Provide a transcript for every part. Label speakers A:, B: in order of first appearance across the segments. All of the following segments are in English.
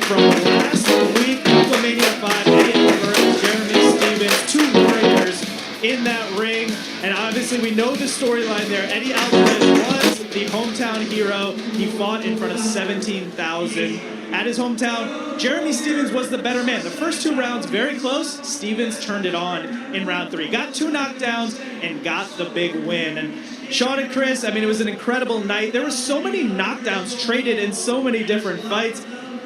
A: from last week. WrestleMania 5, Eddie Alvarez and Jeremy Stevens, two warriors in that ring. And obviously we know the storyline there. Eddie Alvarez was the hometown hero. He fought in front of 17,000 at his hometown. Jeremy Stevens was the better man. The first two rounds, very close. Stevens turned it on in round 3. Got 2 knockdowns and got the big win. And Sean and Chris, I mean, it was an incredible night. There were so many knockdowns traded in so many different fights.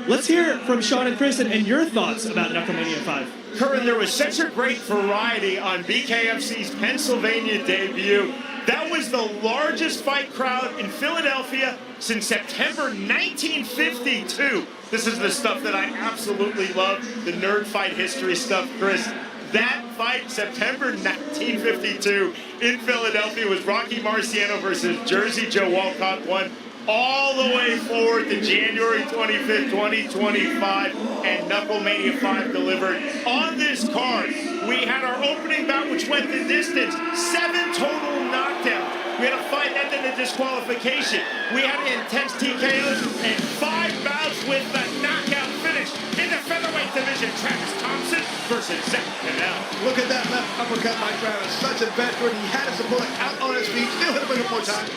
A: Let's hear from Sean and Chris and your thoughts about Knucklemania 5.
B: Curran, there was such a great variety on BKFC's Pennsylvania debut. That was the largest fight crowd in Philadelphia since September 1952. This is the stuff that I absolutely love, the nerd fight history stuff, Chris. That fight, September 1952 in Philadelphia, was Rocky Marciano versus Jersey Joe Walcott, won all the way forward to January 25th, 2025, and Knucklemania 5 delivered. On this card, we had our opening bout, which went the distance, 7 total knockdowns. We had a fight ended in disqualification. We had intense TKOs and 5 bouts with the knockout finish. In the featherweight division, Travis Thompson versus Zach Canal.
C: Look at that left uppercut by Travis. Such a veteran. He had his opponent out on his feet. Still hit him a more time.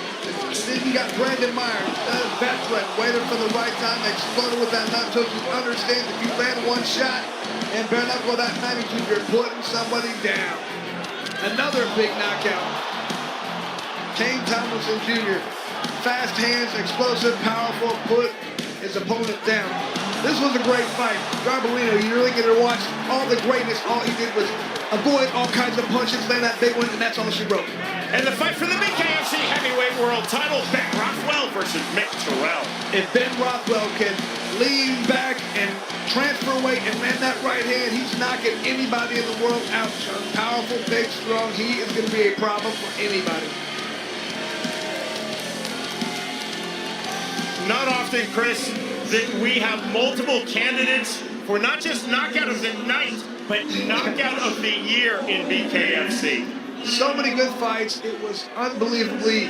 C: Then you got Brandon Myers, a veteran, waited for the right time, exploded with that nut. So you understand if you land one shot and bare knuckle that magnitude, you're putting somebody down. Another big knockout. Kane Tomlinson Jr. Fast hands, explosive, powerful, put his opponent down. This was a great fight. Garbolino, you're really going to watch all the greatness. All he did was avoid all kinds of punches, land that big one, and that's all she wrote.
B: And the fight for the BKFC heavyweight world title, Ben Rothwell versus Mick Terrell.
C: If Ben Rothwell can lean back and transfer weight and land that right hand, he's knocking anybody in the world out. Powerful, big, strong. He is going to be a problem for anybody.
B: Not often, Chris, that we have multiple candidates for not just knockout of the night, but knockout of the year in BKFC.
C: So many good fights. It was unbelievably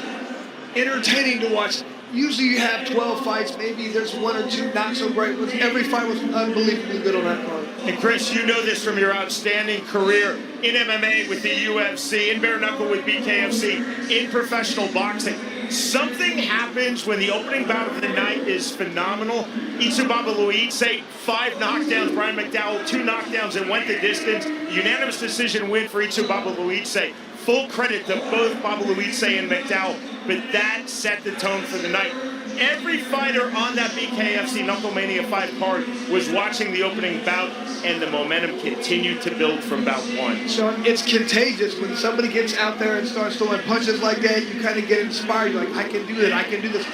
C: entertaining to watch. Usually you have 12 fights, maybe there's 1 or 2 not so great ones. Every fight was unbelievably good on that card.
B: And Chris, you know this from your outstanding career in MMA with the UFC, in bare knuckle with BKFC, in professional boxing. Something happens when the opening bout of the night is phenomenal. Itsubaba Luize, 5 knockdowns. Brian McDowell, 2 knockdowns and went the distance. Unanimous decision win for Itsubaba Luize. Full credit to both Baba Luize and McDowell, but that set the tone for the night. Every fighter on that BKFC Knucklemania 5 card was watching the opening bout, and the momentum continued to build from bout 1.
C: Sean, it's contagious. When somebody gets out there and starts throwing punches like that, you kind of get inspired. You're like, I can do that, I can do this.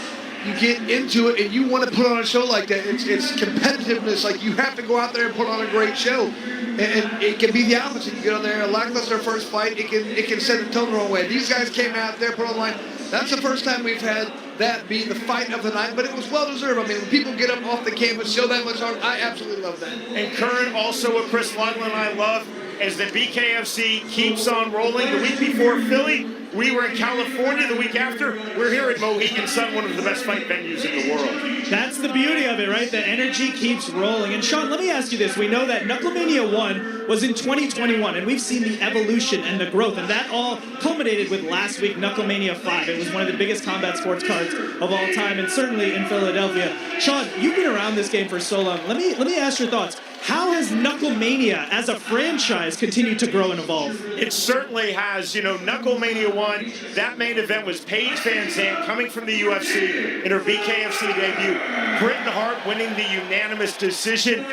C: You get into it, and you want to put on a show like that. It's competitiveness. Like, you have to go out there and put on a great show. And it can be the opposite. You get on there, a lackluster first fight, it can set the tone the wrong way. These guys came out there, put on the line. That's the first time we've had that be the fight of the night, but it was well-deserved. I mean, when people get up off the canvas, show that much heart, I absolutely love that.
B: And Curran, also what Chris Ludland and I love, as the BKFC keeps on rolling. The week before Philly, we were in California. The week after, we're here at Mohegan Sun, one of the best fight venues in the world.
A: That's the beauty of it, right? The energy keeps rolling. And Sean, let me ask you this. We know that Knucklemania 1 was in 2021, and we've seen the evolution and the growth, and that all culminated with last week, Knucklemania 5. It was one of the biggest combat sports cards of all time, and certainly in Philadelphia. Sean, you've been around this game for so long. Let me ask your thoughts. How has Knucklemania as a franchise continued to grow and evolve?
B: It certainly has. You know, Knucklemania 1, that main event was Paige Van Zandt coming from the UFC in her BKFC debut. Britain Hart winning the unanimous decision,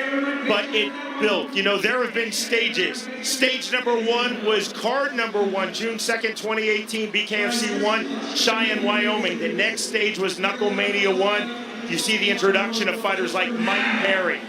B: but it built. You know, there have been stages. Stage number 1 was card number 1, June 2nd, 2018, BKFC 1, Cheyenne, Wyoming. The next stage was Knucklemania 1. You see the introduction of fighters like Mike Perry.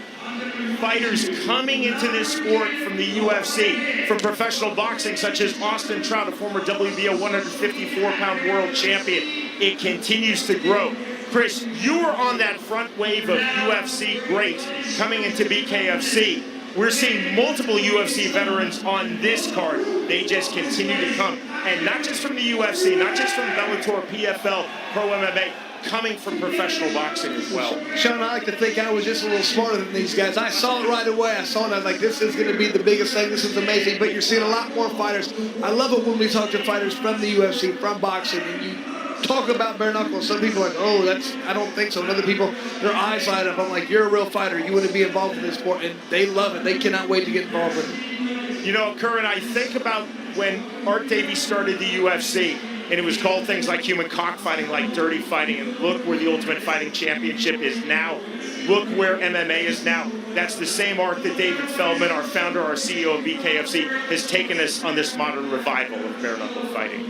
B: Fighters coming into this sport from the UFC, from professional boxing, such as Austin Trout, a former WBO 154-pound world champion. It continues to grow. Chris, you were on that front wave of UFC greats coming into BKFC. We're seeing multiple UFC veterans on this card. They just continue to come. And not just from the UFC, not just from Bellator, PFL, Pro MMA, coming from professional boxing as well.
C: Sean, I like to think I was just a little smarter than these guys. I saw it right away. I saw it, and I was like, this is going to be the biggest thing. This is amazing. But you're seeing a lot more fighters. I love it when we talk to fighters from the UFC, from boxing, and you talk about bare knuckles. Some people are like, oh, I don't think so. And other people, their eyes light up. I'm like, you're a real fighter. You want to be involved in this sport. And they love it. They cannot wait to get involved with it.
B: You know, Curran, I think about when Art Davies started the UFC, and it was called things like human cockfighting, like dirty fighting, and look where the Ultimate Fighting Championship is now. Look where MMA is now. That's the same arc that David Feldman, our founder, our CEO of BKFC, has taken us on this modern revival of bare knuckle fighting.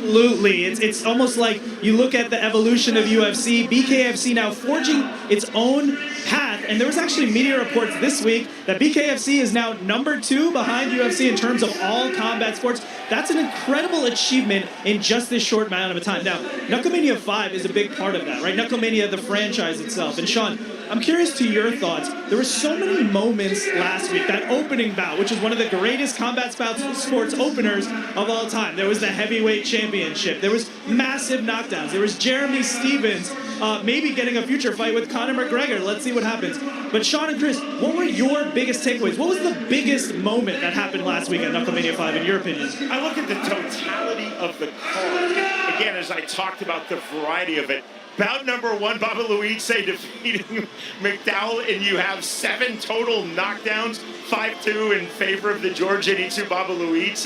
A: Absolutely. It's almost like you look at the evolution of UFC, BKFC now forging its own path. And there was actually media reports this week that BKFC is now #2 behind UFC in terms of all combat sports. That's an incredible achievement in just this short amount of time. Now, Knucklemania 5 is a big part of that, right? Knucklemania, the franchise itself. And Sean, I'm curious to your thoughts. There were so many moments last week. That opening bout, which is one of the greatest combat sports openers of all time. There was the heavyweight championship. There was massive knockdowns. There was Jeremy Stevens maybe getting a future fight with Conor McGregor. Let's see what happens. But Sean and Chris, what were your biggest takeaways? What was the biggest moment that happened last week at Knucklemania 5 in your opinion?
B: I look at the totality of the card. Again, as I talked about the variety of it, bout number 1, Baba Luis defeating McDowell, and you have 7 total knockdowns, 5-2 in favor of the Georgian Itsu Baba Luis.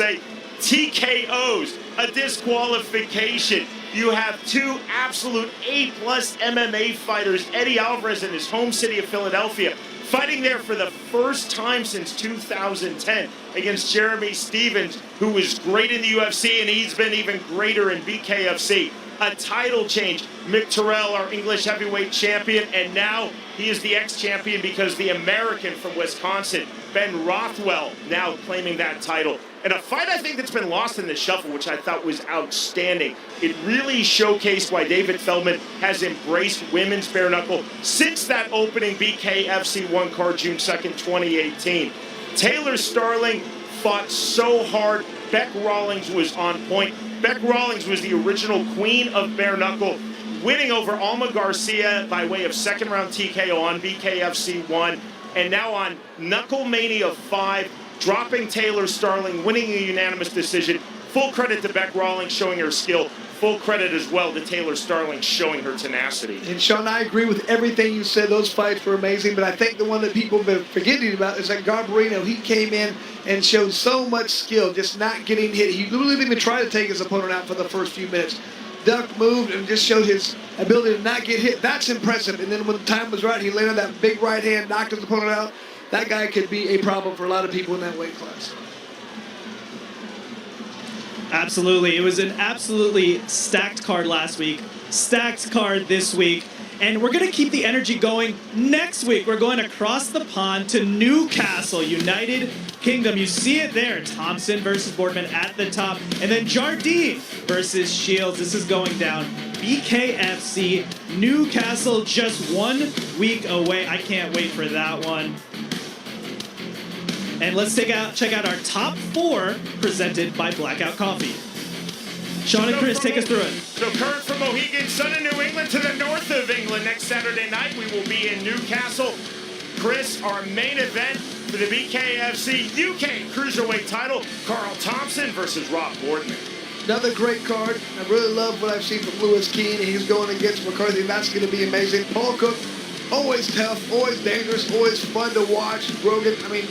B: TKOs, a disqualification. You have 2 absolute A+ MMA fighters, Eddie Alvarez in his home city of Philadelphia, fighting there for the first time since 2010 against Jeremy Stevens, who was great in the UFC, and he's been even greater in BKFC. A title change. Mick Terrell, our English heavyweight champion, and now he is the ex-champion because the American from Wisconsin, Ben Rothwell, now claiming that title. And a fight I think that's been lost in the shuffle, which I thought was outstanding. It really showcased why David Feldman has embraced women's bare knuckle since that opening BKFC 1 card June 2nd, 2018. Taylor Starling fought so hard. Beck Rawlings was on point. Beck Rawlings was the original queen of bare knuckle, winning over Alma Garcia by way of second round TKO on BKFC 1, and now on Knucklemania 5, dropping Taylor Starling, winning a unanimous decision. Full credit to Beck Rawlings showing her skill. Full credit as well to Taylor Starling showing her tenacity.
C: And Sean, I agree with everything you said. Those fights were amazing, but I think the one that people have been forgetting about is that Garbarino. He came in and showed so much skill, just not getting hit. He literally didn't even try to take his opponent out for the first few minutes. Duck, moved, and just showed his ability to not get hit. That's impressive. And then when the time was right, he landed that big right hand, knocked his opponent out. That guy could be a problem for a lot of people in that weight class.
A: Absolutely. It was an absolutely stacked card last week, stacked card this week, and we're going to keep the energy going next week. We're going across the pond to Newcastle, United Kingdom. You see it there. Thompson versus Boardman at the top, and then Jardine versus Shields. This is going down. BKFC, Newcastle, just 1 week away. I can't wait for that one. And let's check out our top 4 presented by Blackout Coffee. Sean and Chris, take us through it.
B: So current from Mohegan Sun in New England to the north of England. Next Saturday night, we will be in Newcastle. Chris, our main event for the BKFC UK Cruiserweight title, Carl Thompson versus Rob Boardman.
C: Another great card. I really love what I've seen from Lewis Keane. He's going against McCarthy. That's going to be amazing. Paul Cook, always tough, always dangerous, always fun to watch. Brogan, I mean,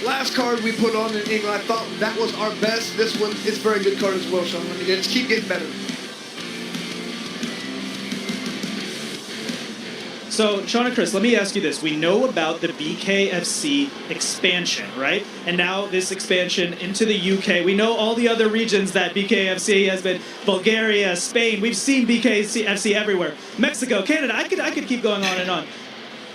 C: last card we put on in England, I thought that was our best. This one, it's a very good card as well, Sean. I mean, just keep getting better.
A: So, Sean and Chris, let me ask you this. We know about the BKFC expansion, right? And now this expansion into the UK. We know all the other regions that BKFC has been. Bulgaria, Spain. We've seen BKFC everywhere. Mexico, Canada. I could keep going on and on.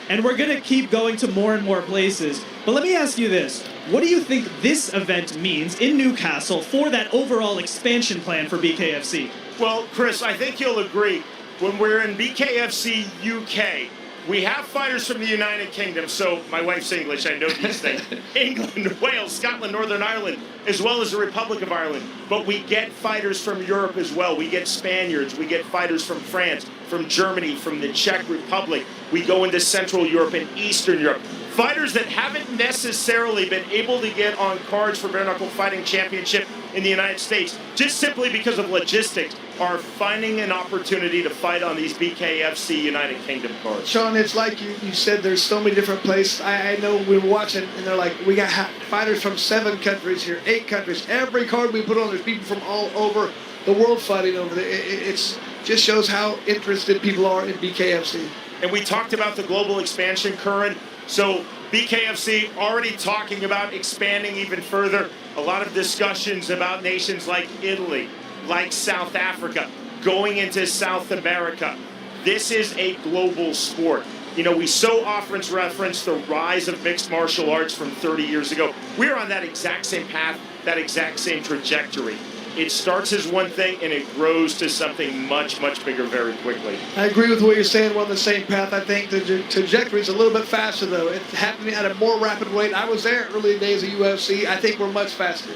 A: And we're going to keep going to more and more places. But let me ask you this. What do you think this event means in Newcastle for that overall expansion plan for BKFC?
B: Well, Chris, I think you'll agree. When we're in BKFC UK, we have fighters from the United Kingdom, so my wife's English, I know these things. England, Wales, Scotland, Northern Ireland, as well as the Republic of Ireland. But we get fighters from Europe as well. We get Spaniards, we get fighters from France, from Germany, from the Czech Republic. We go into Central Europe and Eastern Europe. Fighters that haven't necessarily been able to get on cards for Bare Knuckle Fighting Championship in the United States, just simply because of logistics, are finding an opportunity to fight on these BKFC United Kingdom cards.
C: Sean, it's like you said, there's so many different places. I know we were watching, and they're like, we got fighters from 7 countries here, 8 countries. Every card we put on, there's people from all over the world fighting over there. It's just shows how interested people are in BKFC.
B: And we talked about the global expansion, Curran. So BKFC already talking about expanding even further. A lot of discussions about nations like Italy, like South Africa, going into South America. This is a global sport. You know, we so often reference the rise of mixed martial arts from 30 years ago. We're on that exact same path, that exact same trajectory. It starts as one thing and it grows to something much, much bigger very quickly.
C: I agree with what you're saying. We're on the same path. I think the trajectory is a little bit faster, though. It's happening at a more rapid rate. I was there early days of UFC. I think we're much faster.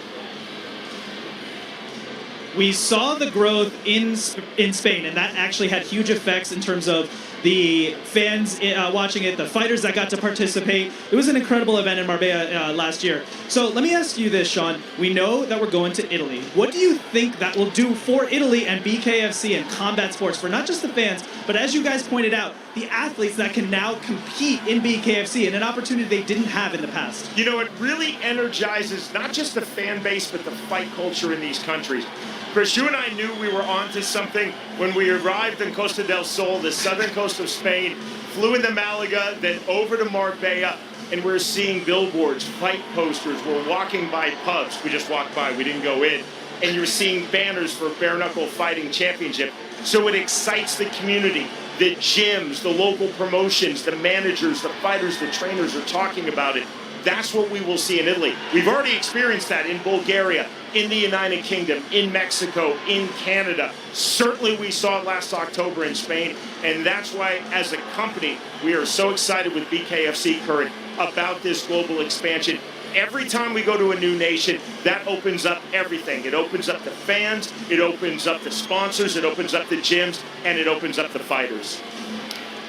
A: We saw the growth in Spain, and that actually had huge effects in terms of the fans watching it, the fighters that got to participate. It was an incredible event in Marbella last year. So let me ask you this, Sean. We know that we're going to Italy. What do you think that will do for Italy and BKFC and combat sports, for not just the fans, but as you guys pointed out, the athletes that can now compete in BKFC and an opportunity they didn't have in the past?
B: You know, it really energizes not just the fan base, but the fight culture in these countries. Chris, you and I knew we were onto something when we arrived in Costa del Sol, the southern coast of Spain, flew into Malaga, then over to Marbella, and we're seeing billboards, fight posters. We're walking by pubs. We just walked by, we didn't go in. And you're seeing banners for Bare Knuckle Fighting Championship. So it excites the community. The gyms, the local promotions, the managers, the fighters, the trainers are talking about it. That's what we will see in Italy. We've already experienced that in Bulgaria, in the United Kingdom, in Mexico, in Canada. Certainly we saw it last October in Spain, and that's why, as a company, we are so excited with BKFC Current about this global expansion. Every time we go to a new nation, that opens up everything. It opens up the fans, it opens up the sponsors, it opens up the gyms, and it opens up the fighters.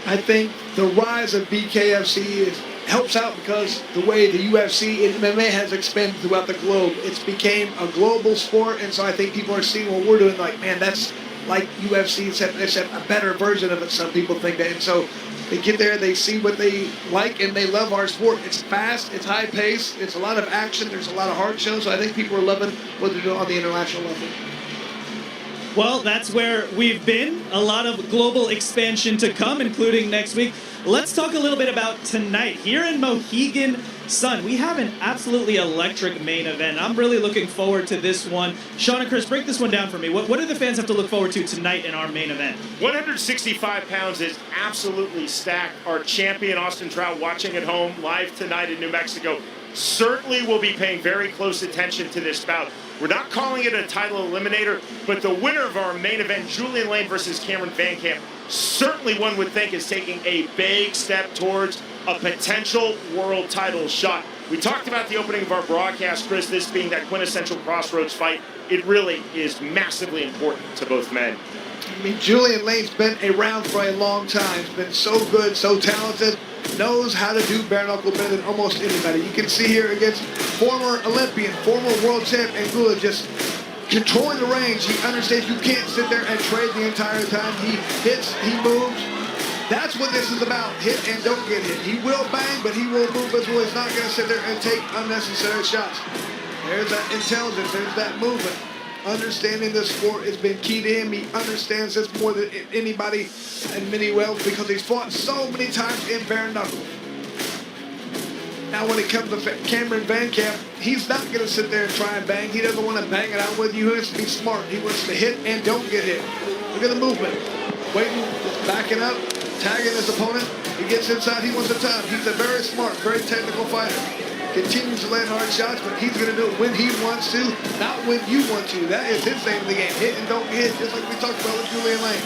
C: I think the rise of BKFC helps out because the way the UFC and MMA has expanded throughout the globe, it's became a global sport, and so I think people are seeing what we're doing like, man, that's like UFC, except a better version of it. Some people think that, and so they get there, they see what they like, and they love our sport. It's fast, it's high pace, it's a lot of action, there's a lot of hard shows, so I think people are loving what they're doing on the international level.
A: Well, that's where we've been. A lot of global expansion to come, including next week. Let's talk a little bit about tonight. Here in Mohegan Sun, we have an absolutely electric main event. I'm really looking forward to this one. Sean and Chris, break this one down for me. What do the fans have to look forward to tonight in our main event?
B: 165 pounds is absolutely stacked. Our champion, Austin Trout, watching at home live tonight in New Mexico, certainly will be paying very close attention to this bout. We're not calling it a title eliminator, but the winner of our main event, Julian Lane versus Cameron Van Camp, certainly one would think is taking a big step towards a potential world title shot. We talked about the opening of our broadcast, Chris, this being that quintessential crossroads fight. It really is massively important to both men.
C: I mean, Julian Lane's been around for a long time. He's been so good, so talented, knows how to do bare knuckle better than almost anybody. You can see here against former Olympian, former world champ Anguilla, just controlling the range. He understands you can't sit there and trade the entire time. He hits, he moves. That's what this is about. Hit and don't get hit. He will bang, but he will move as well. He's not going to sit there and take unnecessary shots. There's that intelligence. There's that movement. Understanding the sport has been key to him. He understands this more than anybody in many ways because he's fought so many times in bare knuckle. Now when it comes to Cameron Van Camp, he's not going to sit there and try and bang. He doesn't want to bang it out with you. He wants to be smart. He wants to hit and don't get hit. Look at the movement. Waiting, just backing up, tagging his opponent. He gets inside, he wants to time. He's a very smart, very technical fighter. Continues to land hard shots, but he's going to do it when he wants to, not when you want to. That is his name of the game. Hit and don't get hit, just like we talked about with Julian Lane.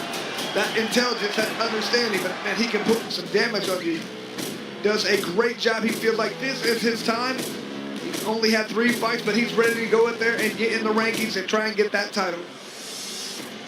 C: That intelligence, that understanding, but man, he can put some damage on you. Does a great job. He feels like this is his time. He's only had 3 fights, but he's ready to go in there and get in the rankings and try and get that title.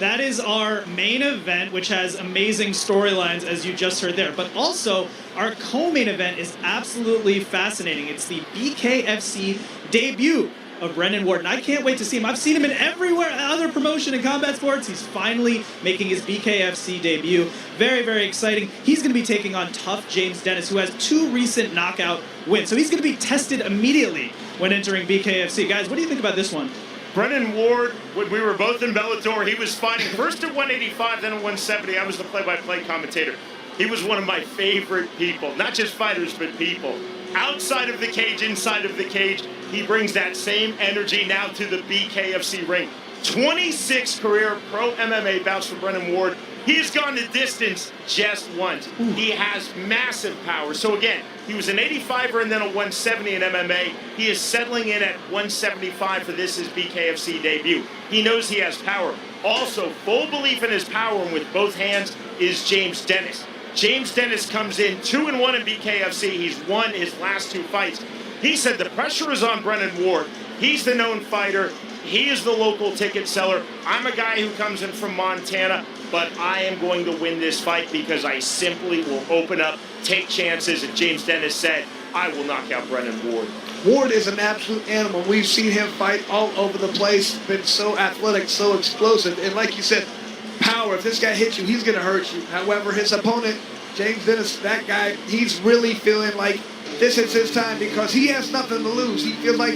A: That is our main event, which has amazing storylines, as you just heard there. But also, our co-main event is absolutely fascinating. It's the BKFC debut of Brennan Ward, and I can't wait to see him. I've seen him in everywhere, other promotion in combat sports. He's finally making his BKFC debut. Very, very exciting. He's going to be taking on tough James Dennis, who has 2 recent knockout wins. So he's going to be tested immediately when entering BKFC. Guys, what do you think about this one?
B: Brennan Ward, when we were both in Bellator, he was fighting first at 185, then at 170. I was the play-by-play commentator. He was one of my favorite people, not just fighters, but people. Outside of the cage, inside of the cage, he brings that same energy now to the BKFC ring. 26 career pro MMA bouts for Brennan Ward. He has gone the distance just once. He has massive power. So again, he was an 85er and then a 170 in MMA. He is settling in at 175 for this his BKFC debut. He knows he has power. Also, full belief in his power and with both hands is James Dennis. James Dennis comes in 2-1 in BKFC. He's won his last 2 fights. He said the pressure is on Brennan Ward. He's the known fighter. He is the local ticket seller. I'm a guy who comes in from Montana, but I am going to win this fight because I simply will open up, take chances, and James Dennis said, I will knock out Brennan Ward.
C: Ward is an absolute animal. We've seen him fight all over the place, been so athletic, so explosive, and like you said, power. If this guy hits you, he's going to hurt you. However, his opponent, James Dennis, that guy, he's really feeling like this is his time because he has nothing to lose. He feels like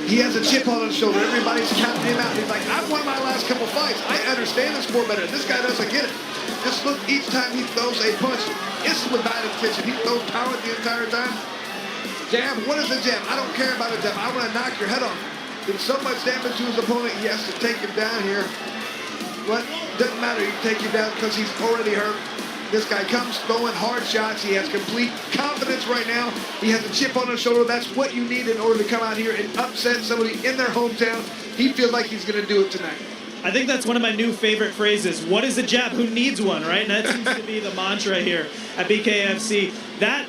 C: he has a chip on his shoulder. Everybody's counting him out. He's like, I've won my last couple fights. I understand this sport better. This guy doesn't get it. Just look, each time he throws a punch, it's without intention. He throws power the entire time. Jab, what is a jab? I don't care about a jab. I want to knock your head off. Did so much damage to his opponent, he has to take him down here. But doesn't matter, you take him down because he's already hurt. This guy comes throwing hard shots. He has complete confidence right now. He has a chip on his shoulder. That's what you need in order to come out here and upset somebody in their hometown. He feels like he's going to do it tonight.
A: I think that's one of my new favorite phrases. What is a jab? Who needs one, right? And that seems to be the mantra here at BKFC.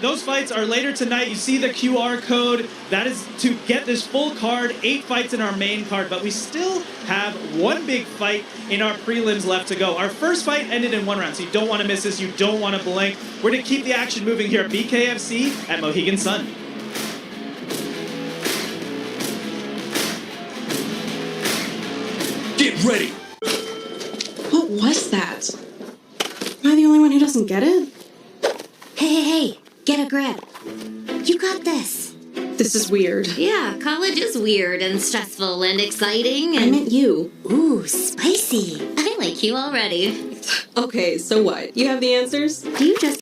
A: Those fights are later tonight. You see the QR code. That is to get this full card, 8 fights in our main card, but we still have one big fight in our prelims left to go. Our first fight ended in 1 round, so you don't want to miss this. You don't want to blink. We're going to keep the action moving here at BKFC at Mohegan Sun.
D: Get ready!
E: What was that? Am I the only one who doesn't get it?
F: Hey, get a grip. You got this.
E: This is weird.
F: Yeah, college is weird and stressful and exciting
E: I
F: and...
E: meant you.
F: Ooh, spicy. I like you already.
E: Okay, so what? You have the answers?
F: Do you just...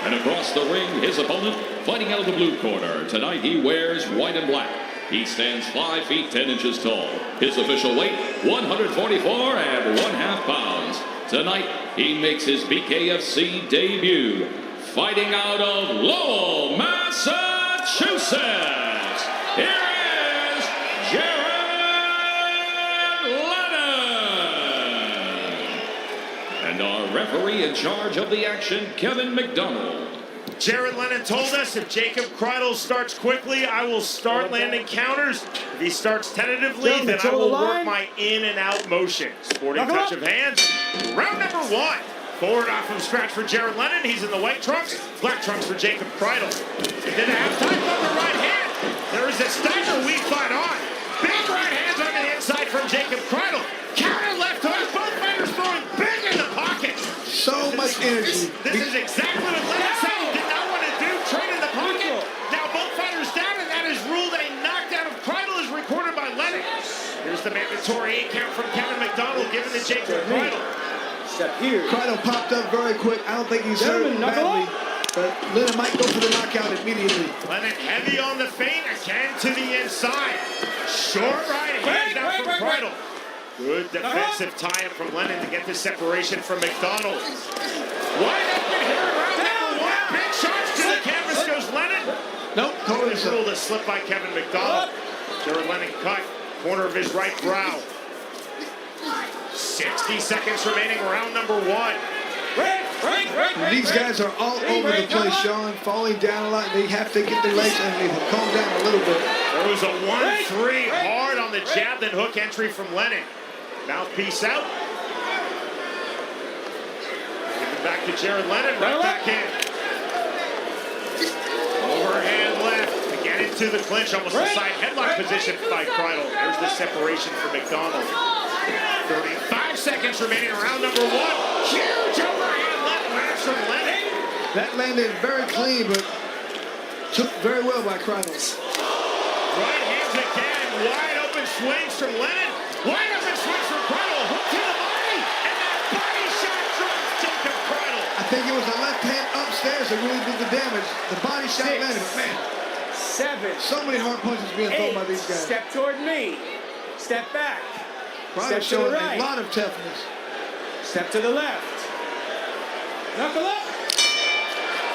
D: And across the ring, his opponent, fighting out of the blue corner. Tonight he wears white and black. He stands 5 feet 10 inches tall. His official weight, 144 and 1/2 pounds. Tonight, he makes his BKFC debut, fighting out of Lowell, Massachusetts. Here is Jared Lennon. And our referee in charge of the action, Kevin McDonald.
B: Jared Lennon told us if Jacob Kreidel starts quickly, I will start landing counters. If he starts tentatively, then I will work my in and out motion. Sporting touch of hands. Round number 1. Forward off from scratch for Jared Lennon. He's in the white trunks. Black trunks for Jacob Kreidel. And then a half-time on the right hand. There is a stagger weak fight on. Big right hands on the inside from Jacob Kreidel. Counter left hook. Both fighters throwing big in the pocket.
C: So much energy.
B: This is exactly what Lennon said he did not want to do. Trade in the pocket. Now both fighters down, and that is ruled a knockdown of Kreidel is recorded by Lennon. Here's the mandatory 8 count from Kevin McDonald given to Jacob Kreidel.
G: Step here.
C: Kreidel popped up very quick. I don't think he's hurt badly, but Lennon might go for the knockout immediately.
B: Lennon heavy on the feint, again to the inside. Short right hand down from Kreidel. Good defensive tie-up from Lennon to get the separation from McDonald. Wide open here in round number 1. Big shots to the canvas goes Lennon.
C: Nope, call it
B: Ruled a slip by Kevin McDonald. Jared Lennon cut, corner of his right brow. 60 seconds remaining, round number 1.
C: These guys are all over the place, Sean, falling down a lot. They have to get their legs underneath them, calm down a little bit.
B: There was a 1-3 hard on the jab, then hook entry from Lennon. Mouthpiece out. Give it back to Jared Lennon, right back in. Overhand left to get into the clinch, almost a side headlock position by Kreidel. There's the separation for McDonald. 35 seconds remaining in round number 1. Huge overhand left lands from Lennon.
C: That landed very clean, but took very well by Kreidel.
B: Right hands again, wide open swings from Lennon. Wide open swings from Kreidel, hook to the body, and that body shot drops Jacob Kreidel.
C: I think it was the left hand upstairs that really did the damage. The body shot landed, but man,
G: 7.
C: so many hard punches being thrown by these guys.
G: Step toward me. Step back.
C: Kreidel
G: Step to the
C: showing
G: right.
C: a lot of toughness.
G: Step to the left. Knuckle up.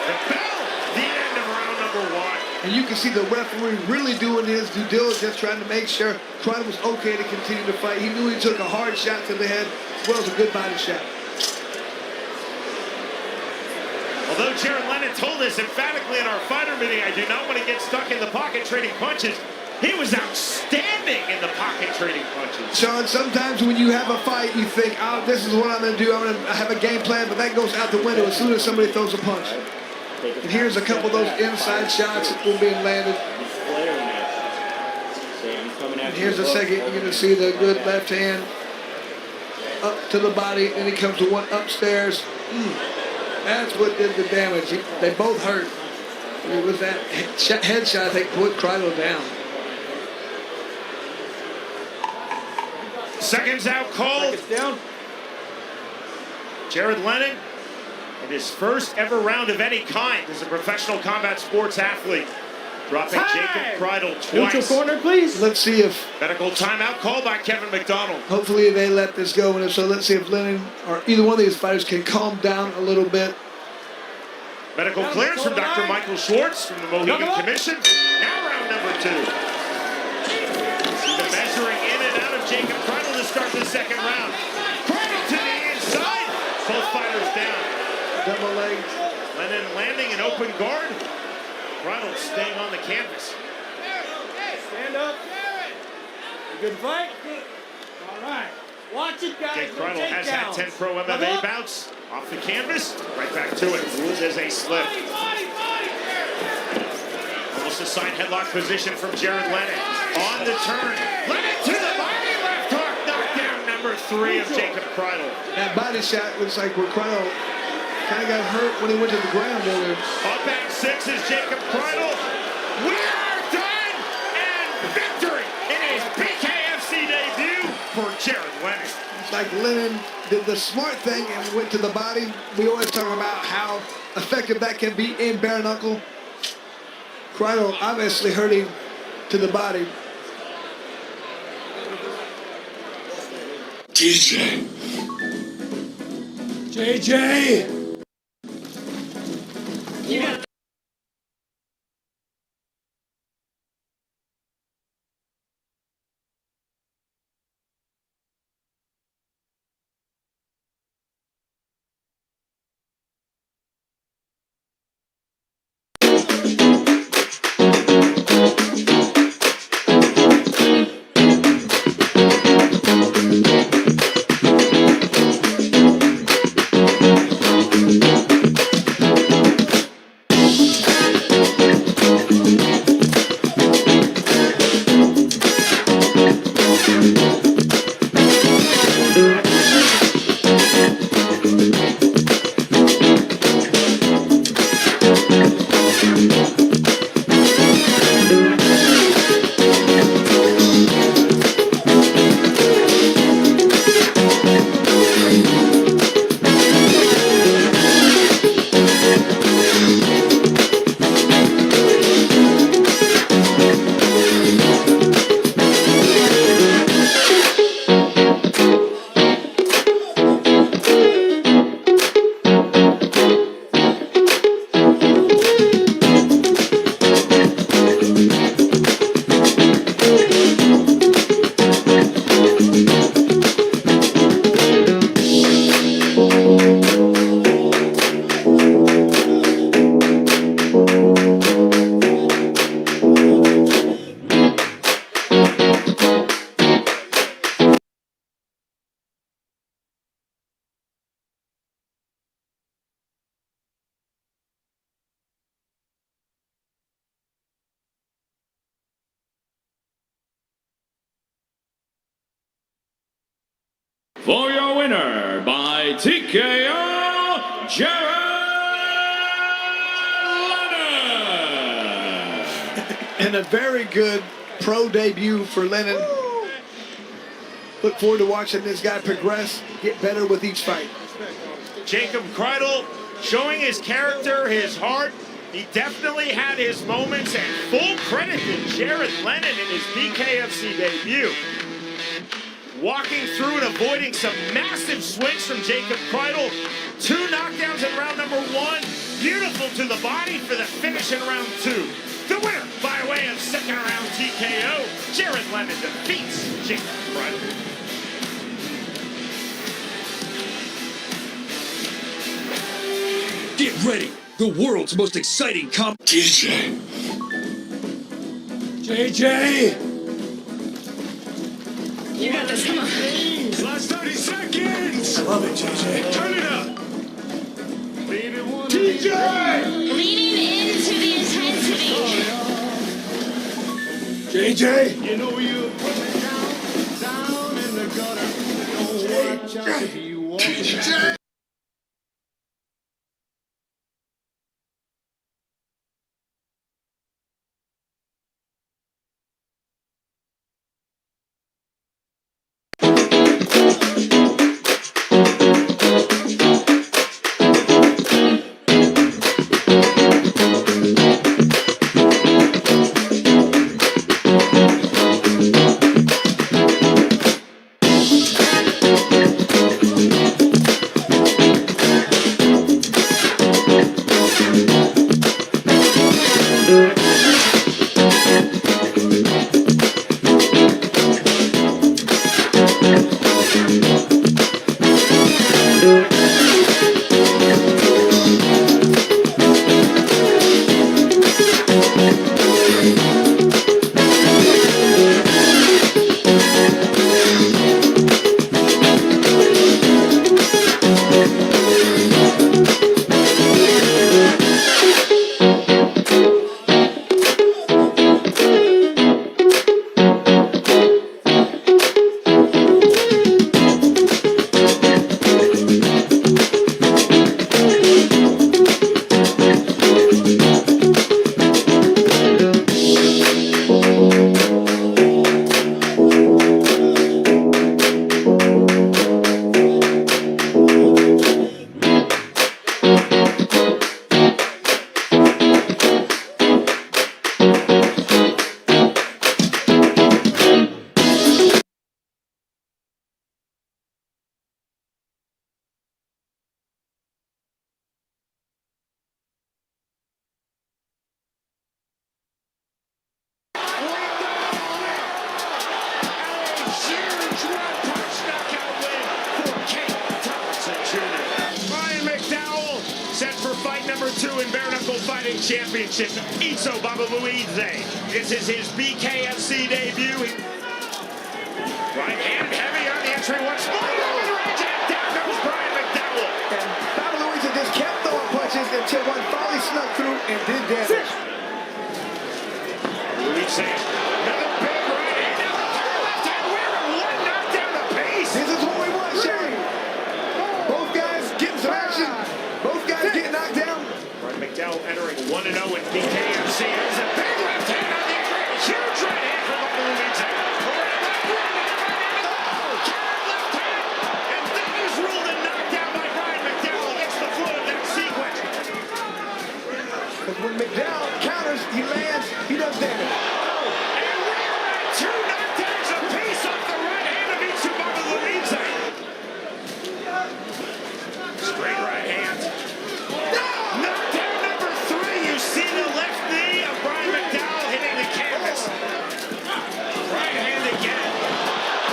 B: The bell, the end of round number 1.
C: And you can see the referee really doing his due diligence, trying to make sure Kreidel was okay to continue to fight. He knew he took a hard shot to the head, as well as a good body shot.
B: Although Jared Lennon told us emphatically in our fighter meeting, I do not want to get stuck in the pocket trading punches. He was outstanding in the pocket trading punches.
C: Sean, sometimes when you have a fight, you think, oh, this is what I'm going to do. I'm going to have a game plan, but that goes out the window as soon as somebody throws a punch. And here's a couple of those inside shots that were being landed. And here's a second. You're going to see the good left hand up to the body. Then he comes to one upstairs. That's what did the damage. They both hurt. It was that headshot that put Kreidel down.
B: Seconds out cold.
G: Seconds down.
B: Jared Lennon in his first ever round of any kind as a professional combat sports athlete. Dropping Jacob Kreidel
G: Neutral
B: twice.
G: corner, please.
C: Let's see if,
B: Medical timeout called by Kevin McDonald.
C: hopefully they let this go. And if so, let's see if Lennon or either one of these fighters can calm down a little bit.
B: Medical clearance from Dr. Michael Schwartz from the Mohegan Commission. Now round number 2. See the measuring in and out of Jacob Kreidel to start the second round. Kreidel to the inside. Both fighters down.
C: Double leg.
B: Lennon landing an open guard. Kreidel staying on the canvas.
G: Stand up. Good fight. All right. Watch it, guys.
B: Jake Kreidel has had 10 pro MMA bouts. Off the canvas, right back to it. Ruled as a slip. Almost a side headlock position from Jared Lennon. On the turn. Lennon to the body, left hook. Knockdown number 3 of Jacob Kreidel.
C: That body shot looks like where Kreidel kind of got hurt when he went to the ground earlier.
B: Up at 6 is Jacob Kreidel. We are done! And victory in his BKFC debut for Jared Lennon.
C: like Lennon did the smart thing and went to the body. We always talk about how effective that can be in bare knuckle. Crido obviously hurt him to the body.
H: JJ.
G: You got
D: For your winner by TKO, Jared Lennon.
C: And a very good pro debut for Lennon. Look forward to watching this guy progress, get better with each fight.
B: Jacob Crido showing his character, his heart. He definitely had his moments, and full credit to Jared Lennon in his BKFC debut. Walking through and avoiding some massive swings from Jacob Crido. 2 knockdowns in round number 1. Beautiful to the body for the finish in round 2. The winner by way of second round TKO, Jared Lennon defeats Jacob Crido.
H: Get ready. The world's most exciting JJ.
G: You got this. Come on.
H: Last 30 seconds. Love it, JJ. Turn it up. TJ!
F: Leaning into the intensity.
H: JJ.
G: You know you put me down in the gutter. Don't watch out to be walking.
H: JJ.
B: Championship, Iso Babaluidze. This is his BKFC debut. Right hand heavy on the entry once more. Mid-range and down goes Brian McDowell.
C: And Babaluidze just kept throwing punches until one finally snuck through and did damage.
B: Luidze, another big right hand. Now the left hand where one knockdown apiece.
C: This is what we want, Shane. Both guys getting some action. Both guys getting knocked down.
B: Brian McDowell entering 1-0 in BKFC. There's a big left hand on the entry. Huge right hand from Babaluidze.
C: When McDowell counters, he lands, he does damage.
B: And we're at 2 knockdowns apiece off the right hand of Iso Babaluidze. Straight right hand. Knockdown number 3. You see the left knee of Brian McDowell hitting the canvas. Right hand again.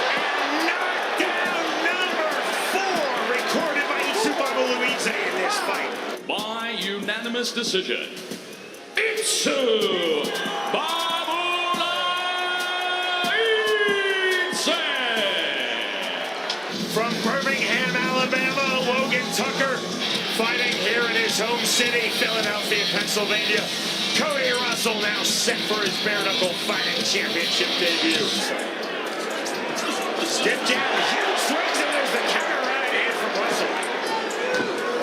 B: And knockdown number 4 recorded by Iso Babaluidze in this fight.
D: By unanimous decision, Iso Babaluidze.
B: From Birmingham, Alabama, Logan Tucker fighting here in his home city, Philadelphia, Pennsylvania. Cody Russell now set for his bare-knuckle fighting championship debut. Stiff jab, huge swings, and there's the counter right hand from Russell.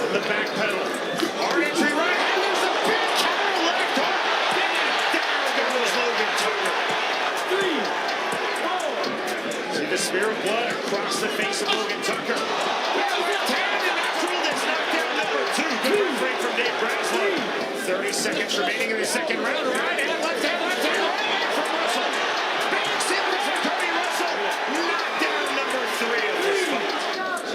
B: On the back pedal. Hard entry right hand, there's a big counter left hook. Down goes Logan Tucker. 3, 4. See the smear of blood across the face of Logan Tucker. Left hand, and that's ruled as knockdown number 2. Good refrain from Dave Braslow. 30 seconds remaining in the second round. Right hand, left hand, right hand from Russell. Big signal from Cody Russell. Knockdown number 3 of this fight.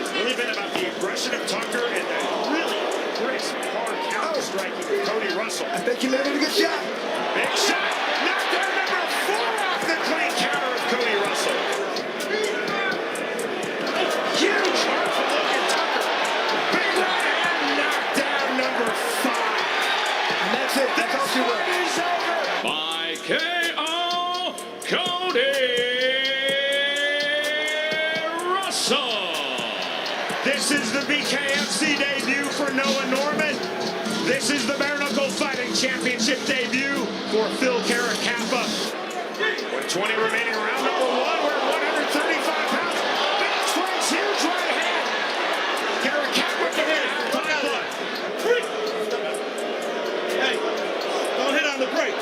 B: It's really been about the aggression of Tucker and the really crisp, hard counter striking of Cody Russell.
C: I think he landed a good shot.
B: Big shot. Knockdown number 4 off the clean counter of Cody Russell. Huge heart from Logan Tucker. Big right hand. Knockdown number 5.
C: And that's it. That's all she wrote.
B: Is over.
D: By KO, Cody Russell.
B: This is the BKFC debut for Noah Norman. This is the bare knuckle fighting championship debut for Phil Caracappa. 120 remaining round number 1. We're at 135 pounds. Big swings, huge right hand. Caracappa can hit pile up.
I: Hey, don't hit on the brake.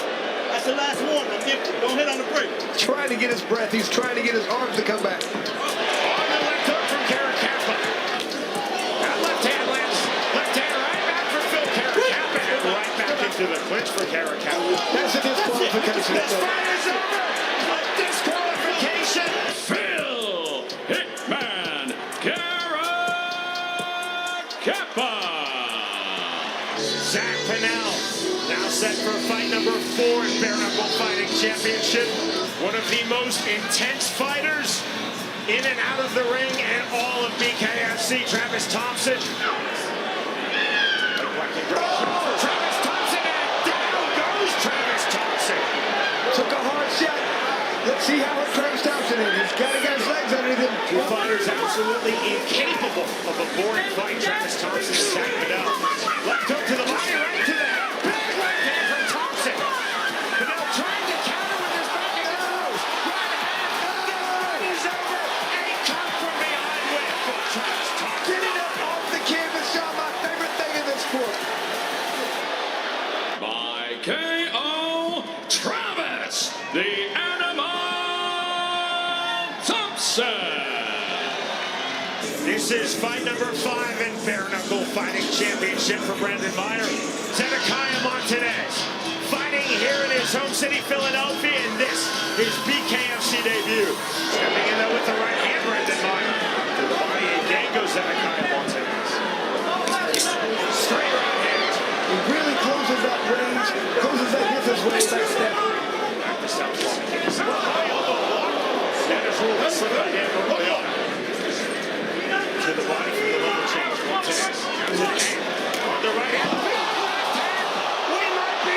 I: That's the last warning. Don't hit on the brake.
C: Trying to get his breath. He's trying to get his arms to come back.
B: On the left hook from Caracappa. That left hand lands. Left hand right back for Phil Caracappa. And right back into the clinch for Caracappa.
C: That's a disqualification.
B: This fight is over. A disqualification.
D: Phil Hitman Caracappa.
B: Zach Pennell now set for fight number 4 in bare knuckle fighting championship. One of the most intense fighters in and out of the ring and all of BKFC. Travis Thompson. Travis Thompson, and down goes Travis Thompson.
C: Took a hard shot. Let's see how Travis Thompson is. He's got to get his legs underneath him.
B: Two fighters absolutely incapable of a boring fight. Travis Thompson and Zach Pennell. Left hook to the body, right to the head. Big right hand from Thompson. Pennell trying to counter with his back and elbows. Right hand. This fight is over. A cut from behind with Travis Thompson.
C: Getting up off the canvas, Sean, my favorite thing in this sport.
D: By KO, Travis, the Animal Thompson.
B: This is fight number 5 in bare knuckle fighting championship for Brandon Meyer. Zedekiah Montanez fighting here in his home city, Philadelphia, and this is BKFC debut. Stepping in there with the right hand, Brandon Meyer. To the body again goes Zedekiah Montanez. Straight right hand.
C: He really closes that range, closes that distance with his back step.
B: Back to Southpaw. High elbow block. That is ruled a slip of the hand early on. To the body from the level change. Montanez to the hand. On the right hand. We might be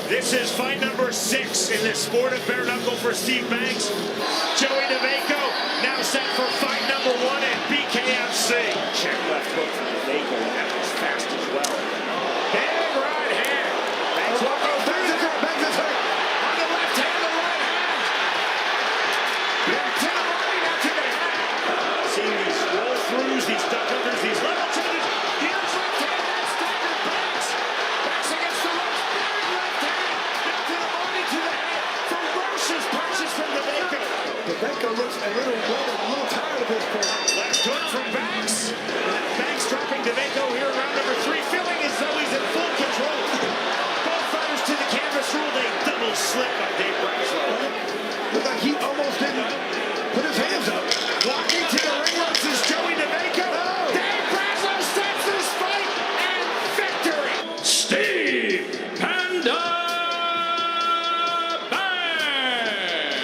B: This is fight number 6 in the sport of bare knuckle for Steve Banks. Joey DeVaco now set for fight number 1 at BKFC.
I: Check left hook from DeVaco, and that was fast as well.
B: Big right hand. Banks will go through the
C: Banks is hurt.
B: on the left hand, the right hand. Back to the body, now to the head. Seeing these roll throughs, these duck unders, these level changes. Here's left hand, that's staggered Banks. Banks against the ropes, big left hand. Now to the body, to the head. Ferocious punches from DeVaco.
C: DeVaco looks a little tired of this point.
B: Left hook from Banks. Banks dropping DeVaco here in round number 3, feeling as though he's in full control. Both fighters to the canvas ruled a double slip by Dave Braslow.
C: Looked like he almost didn't put his hands up.
B: Walking to the ring ropes is Joey DeVaco. Dave Braslow starts this fight and victory.
D: Steve Panda Banks.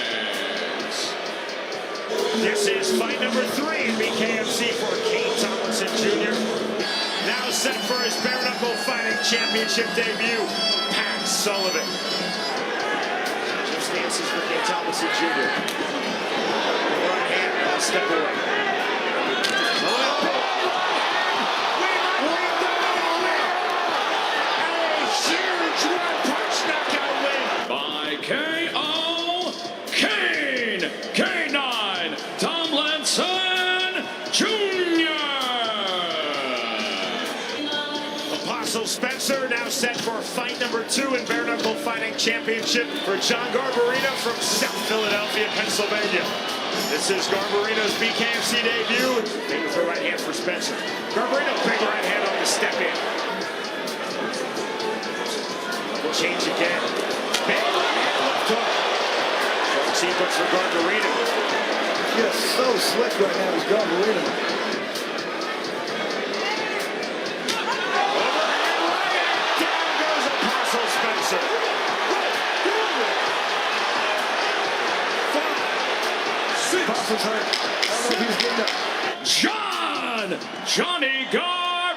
B: This is fight number 3 in BKFC for Kane Tomlinson Jr. Now set for his bare knuckle fighting championship debut, Pat Sullivan. Jim stances for Kane Tomlinson Jr. Right hand, one step away.
D: By KO, Kane K9 Tomlinson Jr.
B: Apostle Spencer now set for fight number 2 in bare knuckle fighting championship for John Garbarino from South Philadelphia, Pennsylvania. This is Garbarino's BKFC debut. Take with the right hand for Spencer. Garbarino, big right hand on the step in. Double change again. Big right hand left hook. Strong sequence for Garbarino.
C: Just so slick right now is Garbarino.
B: Down goes Apostle Spencer.
C: Apostle's hurt. I don't know if he's getting up.
D: Johnny Garbarino.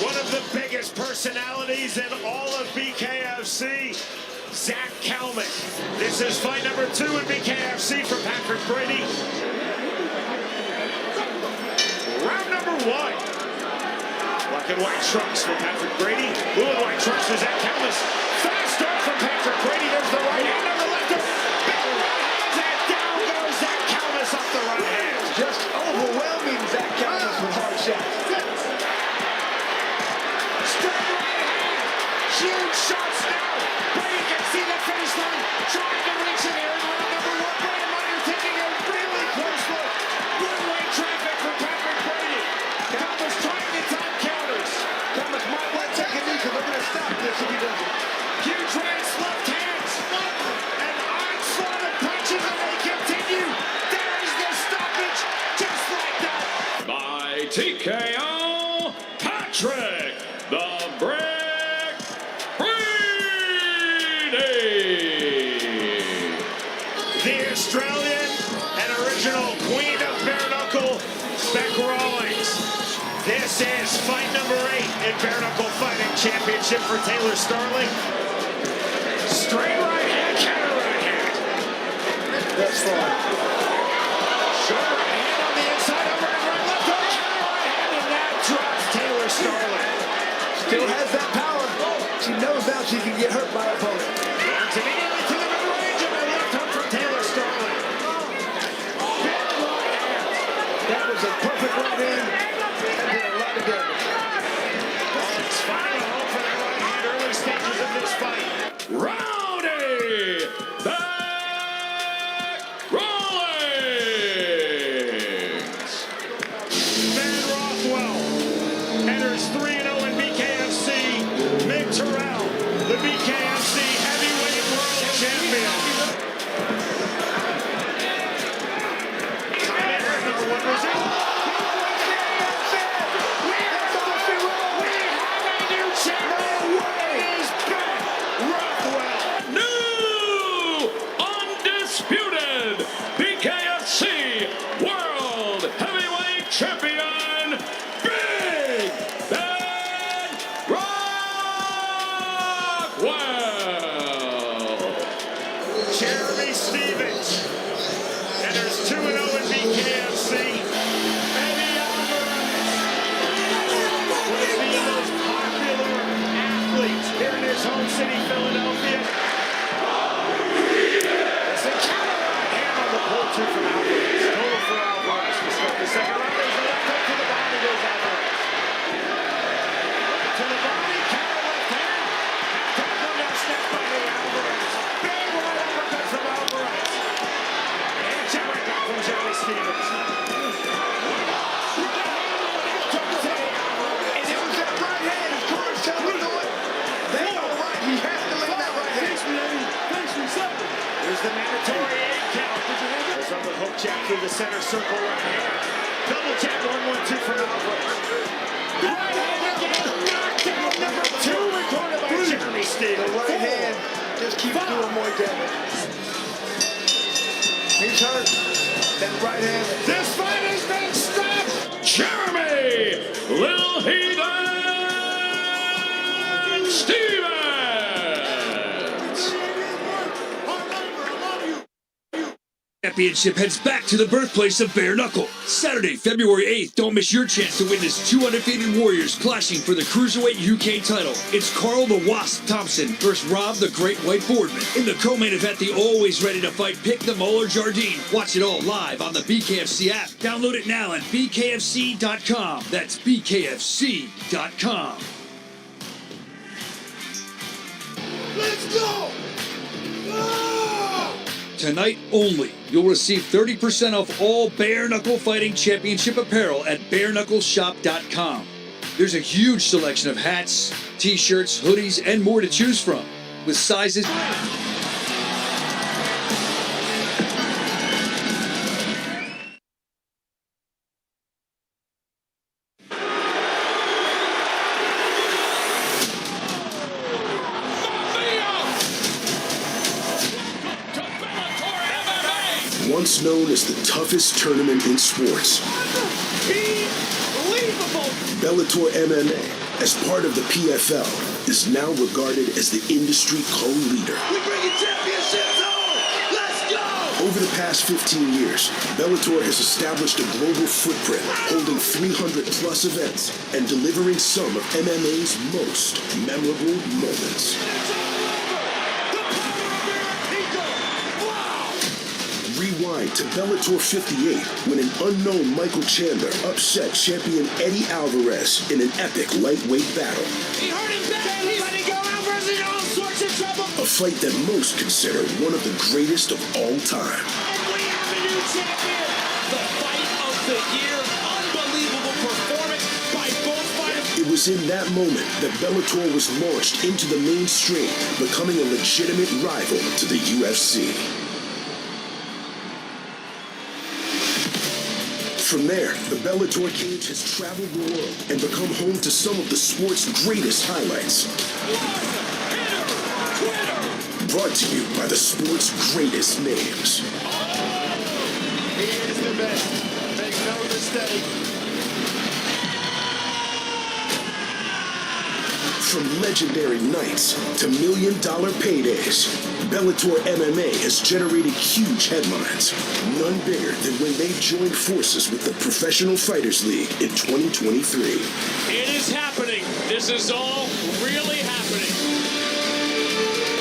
B: One of the biggest personalities in all of BKFC, Zach Kalman. This is fight number 2 in BKFC for Patrick Brady. Round number 1. Black and white trunks for Patrick Brady. Blue and white trunks for Zach Kalman. Fast start from Patrick Brady. There's the right hand on the left. Big right hands and down goes Zach Kalman off the right hand.
C: Just overwhelming Zach Kalman with hard shots.
B: Straight right hand. Huge shots now. Brady can see the finish line. Trying to reach it here in round number 1. Brandon Meyer taking a really close look. One-way traffic for Patrick Brady. Kalman's trying to time counters.
C: Kalman might want to take a knee because they're going to stop this if he doesn't.
B: Huge rights, left hands. An onslaught of punches and they continue. There's the stoppage. Just like that.
D: By TKO, Patrick the Brick Brady.
B: The Australian and original queen of bare knuckle, Beck Rawlings. This is fight number 8 in bare knuckle fighting championship for Taylor Starling. Straight right hand, counter right hand.
C: That's fine.
B: Short right hand on the inside, over and right left hook, counter right hand, and that drops Taylor Starling.
C: Still has that power. She knows now she can get hurt by her opponent.
B: Lands immediately to the mid-range and a left hook from Taylor Starling. Big right hand.
C: That was a perfect right hand. That did a lot of damage.
B: Rawlings finding a home for that right hand early stages of this fight.
D: Rowdy Back Rawlings.
B: Ben Rothwell enters 3-0 in BKFC. Mick Terrell, the BKFC heavyweight world champion. Time in round number 1 Brazil. We have a new champion. It is Ben Rothwell.
D: New undisputed BKFC World Heavyweight Champion, Big
B: Sun City, Philadelphia. It's a counter right hand on the pull two from Alvarez. Total for Alvarez to start the second round. There's a left hook to the body, goes Alvarez. To the body, counter left hand. Tackle now snapped by the Alvarez. Big right uppercut from Alvarez. And check right back from Jeremy Stevens. There's the mandatory 8 count. There's on the hook jab through the center circle right hand. Double jab 1-1-2 from Alvarez. Right hand again. Knockdown number 2 recorded by Jeremy Stevens.
C: The right hand just keeps doing more damage. He's hurt. That right hand.
B: This fight has been stopped.
D: Jeremy Lil Heathen Stevens.
H: Championship heads back to the birthplace of Bare Knuckle. Saturday, February 8th, don't miss your chance to witness two undefeated warriors clashing for the Cruiserweight UK title. It's Carl the Wasp Thompson versus Rob the Great White Boardman. In the co-main event, the always ready to fight Pick the Mole or Jardine. Watch it all live on the BKFC app. Download it now at BKFC.com. That's BKFC.com.
C: Let's go!
H: Tonight only, you'll receive 30% off all Bare Knuckle Fighting Championship apparel at BareKnuckleshop.com. There's a huge selection of hats, t-shirts, hoodies, and more to choose from, with sizes.
J: Once known as the toughest tournament in sports,
B: Unbelievable!
J: Bellator MMA, as part of the PFL, is now regarded as the industry co-leader.
C: We bring it championships home! Let's go!
J: Over the past 15 years, Bellator has established a global footprint, holding 300-plus events and delivering some of MMA's most memorable moments. Rewind to Bellator 58 when an unknown Michael Chandler upset champion Eddie Alvarez in an epic lightweight battle.
B: He hurt him bad. He's letting go. Alvarez in all sorts of trouble.
J: A fight that most consider one of the greatest of all time.
B: And we have a new champion. The fight of the year. Unbelievable performance by both fighters.
J: It was in that moment that Bellator was launched into the mainstream, becoming a legitimate rival to the UFC. From there, the Bellator cage has traveled the world and become home to some of the sport's greatest highlights. Brought to you by the sport's greatest names.
C: He is the best. Make no mistake.
J: From legendary nights to million-dollar paydays, Bellator MMA has generated huge headlines, none bigger than when they joined forces with the Professional Fighters League in 2023.
I: It is happening. This is all really happening.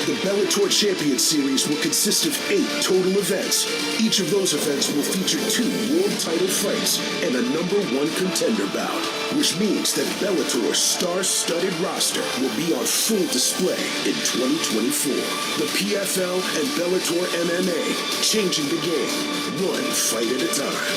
J: The Bellator Champion Series will consist of 8 total events. Each of those events will feature 2 world title fights and a #1 contender bout, which means that Bellator's star-studded roster will be on full display in 2024. The PFL and Bellator MMA, changing the game, one fight at a time.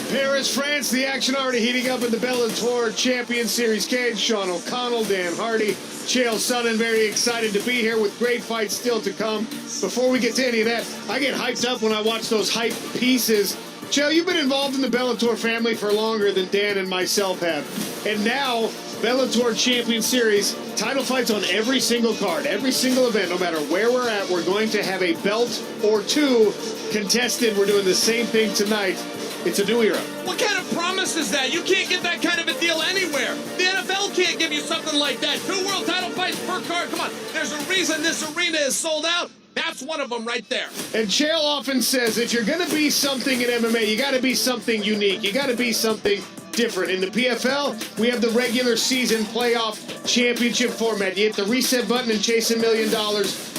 C: Paris, France, the action already heating up in the Bellator Champion Series cage. Sean O'Connell, Dan Hardy, Chael Sonnen, very excited to be here with great fights still to come. Before we get to any of that, I get hyped up when I watch those hype pieces. Chael, you've been involved in the Bellator family for longer than Dan and myself have. And now, Bellator Champion Series, title fights on every single card, every single event, no matter where we're at, we're going to have a belt or 2 contested. We're doing the same thing tonight. It's a new era.
I: What kind of promise is that? You can't get that kind of a deal anywhere. The NFL can't give you something like that. 2 world title fights per card. Come on. There's a reason this arena is sold out. That's one of them right there.
C: And Chael often says if you're going to be something in MMA, you got to be something unique. You got to be something different. In the PFL, we have the regular season playoff championship format. You hit the reset button and chase $1 million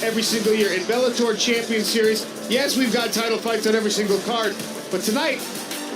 C: every single year. In Bellator Champion Series, yes, we've got title fights on every single card, but tonight,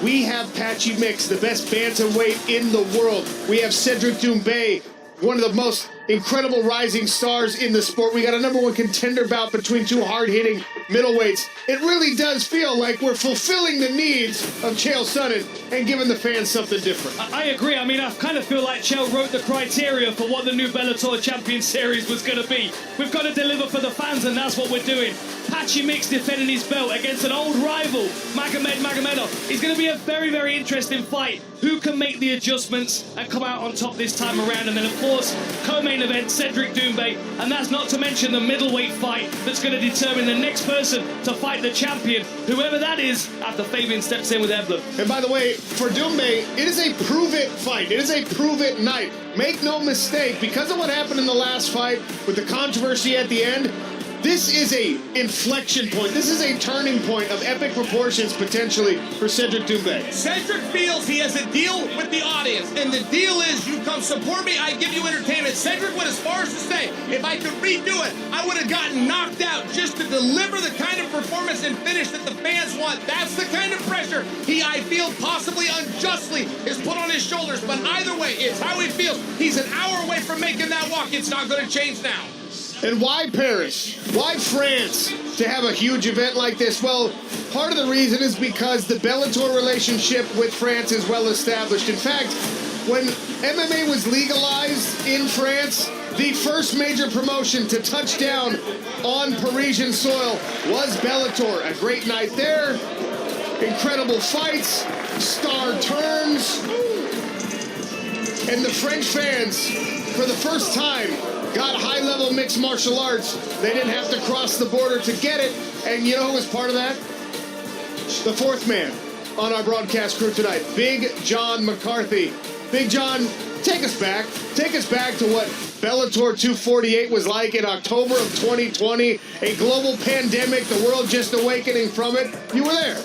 C: we have Patchy Mix, the best bantamweight in the world. We have Cedric Doumbé, one of the most incredible rising stars in the sport. We got a #1 contender bout between two hard-hitting middleweights. It really does feel like we're fulfilling the needs of Chael Sonnen and giving the fans something different.
A: I agree. I mean, I kind of feel like Chael wrote the criteria for what the new Bellator Champion Series was going to be. We've got to deliver for the fans, and that's what we're doing. Patchy Mix defending his belt against an old rival, Magomedov. It's going to be a very, very interesting fight. Who can make the adjustments and come out on top this time around? And then, of course, co-main event, Cedric Doumbé. And that's not to mention the middleweight fight that's going to determine the next person to fight the champion, whoever that is, after Fabian steps in with Eblen.
C: And by the way, for Doumbé, it is a prove-it fight. It is a prove-it night. Make no mistake, because of what happened in the last fight with the controversy at the end, this is a inflection point. This is a turning point of epic proportions, potentially, for Cedric Doumbé.
I: Cedric feels he has a deal with the audience, and the deal is you come support me, I give you entertainment. Cedric went as far as to say, if I could redo it, I would have gotten knocked out just to deliver the kind of performance and finish that the fans want. That's the kind of pressure he, I feel, possibly unjustly is put on his shoulders. But either way, it's how he feels. He's an hour away from making that walk. It's not going to change now.
C: And why Paris? Why France to have a huge event like this? Well, part of the reason is because the Bellator relationship with France is well established. In fact, when MMA was legalized in France, the first major promotion to touch down on Parisian soil was Bellator. A great night there, incredible fights, star turns, and the French fans, for the first time, got high-level mixed martial arts. They didn't have to cross the border to get it. And you know who was part of that? The fourth man on our broadcast crew tonight, Big John McCarthy. Big John, take us back. Take us back to what Bellator 248 was like in October of 2020. A global pandemic, the world just awakening from it. You were there.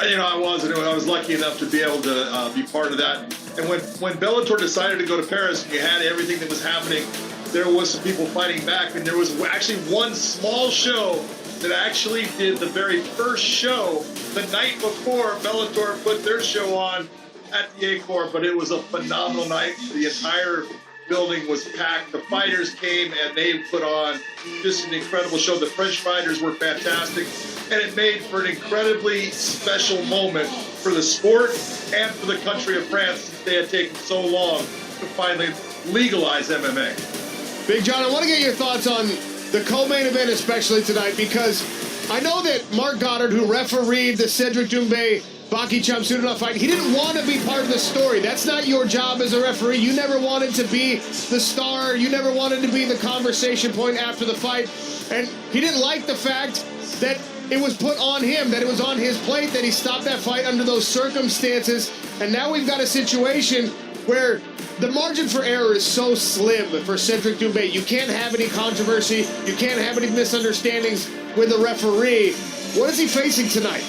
K: You know, I was lucky enough to be able to be part of that. And when Bellator decided to go to Paris, and you had everything that was happening, there was some people fighting back. And there was actually one small show that actually did the very first show the night before Bellator put their show on at the Accor. But it was a phenomenal night. The entire building was packed. The fighters came and they put on just an incredible show. The French fighters were fantastic. And it made for an incredibly special moment for the sport and for the country of France, since they had taken so long to finally legalize MMA.
C: Big John, I want to get your thoughts on the co-main event, especially tonight, because I know that Mark Goddard, who refereed the Cedric Doumbé Baki Chamsudinov fight, he didn't want to be part of the story. That's not your job as a referee. You never wanted to be the star. You never wanted to be the conversation point after the fight. And he didn't like the fact that it was put on him, that it was on his plate, that he stopped that fight under those circumstances. And now we've got a situation where the margin for error is so slim for Cedric Doumbé. You can't have any controversy. You can't have any misunderstandings with the referee. What is he facing tonight?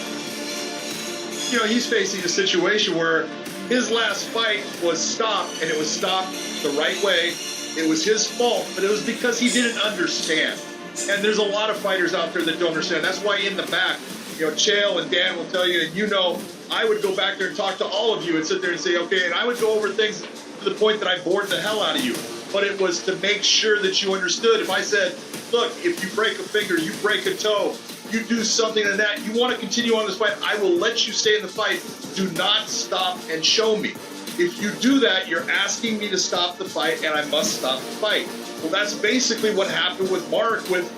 K: You know, he's facing a situation where his last fight was stopped, and it was stopped the right way. It was his fault, but it was because he didn't understand. And there's a lot of fighters out there that don't understand. That's why in the back, you know, Chael and Dan will tell you, and you know, I would go back there and talk to all of you and sit there and say, okay, and I would go over things to the point that I bored the hell out of you. But it was to make sure that you understood. If I said, look, if you break a finger, you break a toe, you do something like that, you want to continue on this fight, I will let you stay in the fight. Do not stop and show me. If you do that, you're asking me to stop the fight, and I must stop the fight. Well, that's basically what happened with Mark, with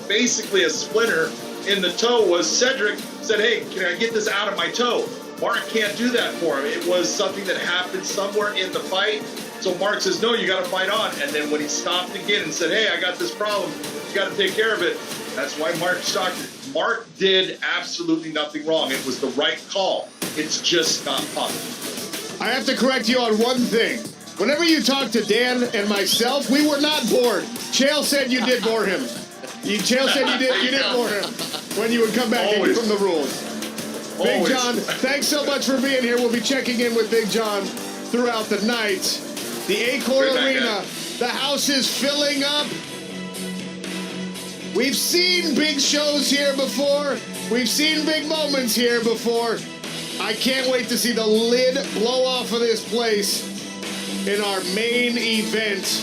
K: basically a splinter in the toe. Was Cedric said, hey, can I get this out of my toe? Mark can't do that for him. It was something that happened somewhere in the fight. So Mark says, no, you got to fight on. And then when he stopped again and said, hey, I got this problem, you got to take care of it. That's why Mark stopped it. Mark did absolutely nothing wrong. It was the right call. It's just not possible.
C: I have to correct you on one thing. Whenever you talk to Dan and myself, we were not bored. Chael said you did bore him. Chael said you did bore him when you would come back from the rules. Big
K: Always.
C: John, thanks so much for being here. We'll be checking in with Big John throughout the night. The Acor
K: Good night,
C: Arena,
K: guys.
C: the house is filling up. We've seen big shows here before. We've seen big moments here before. I can't wait to see the lid blow off of this place in our main event,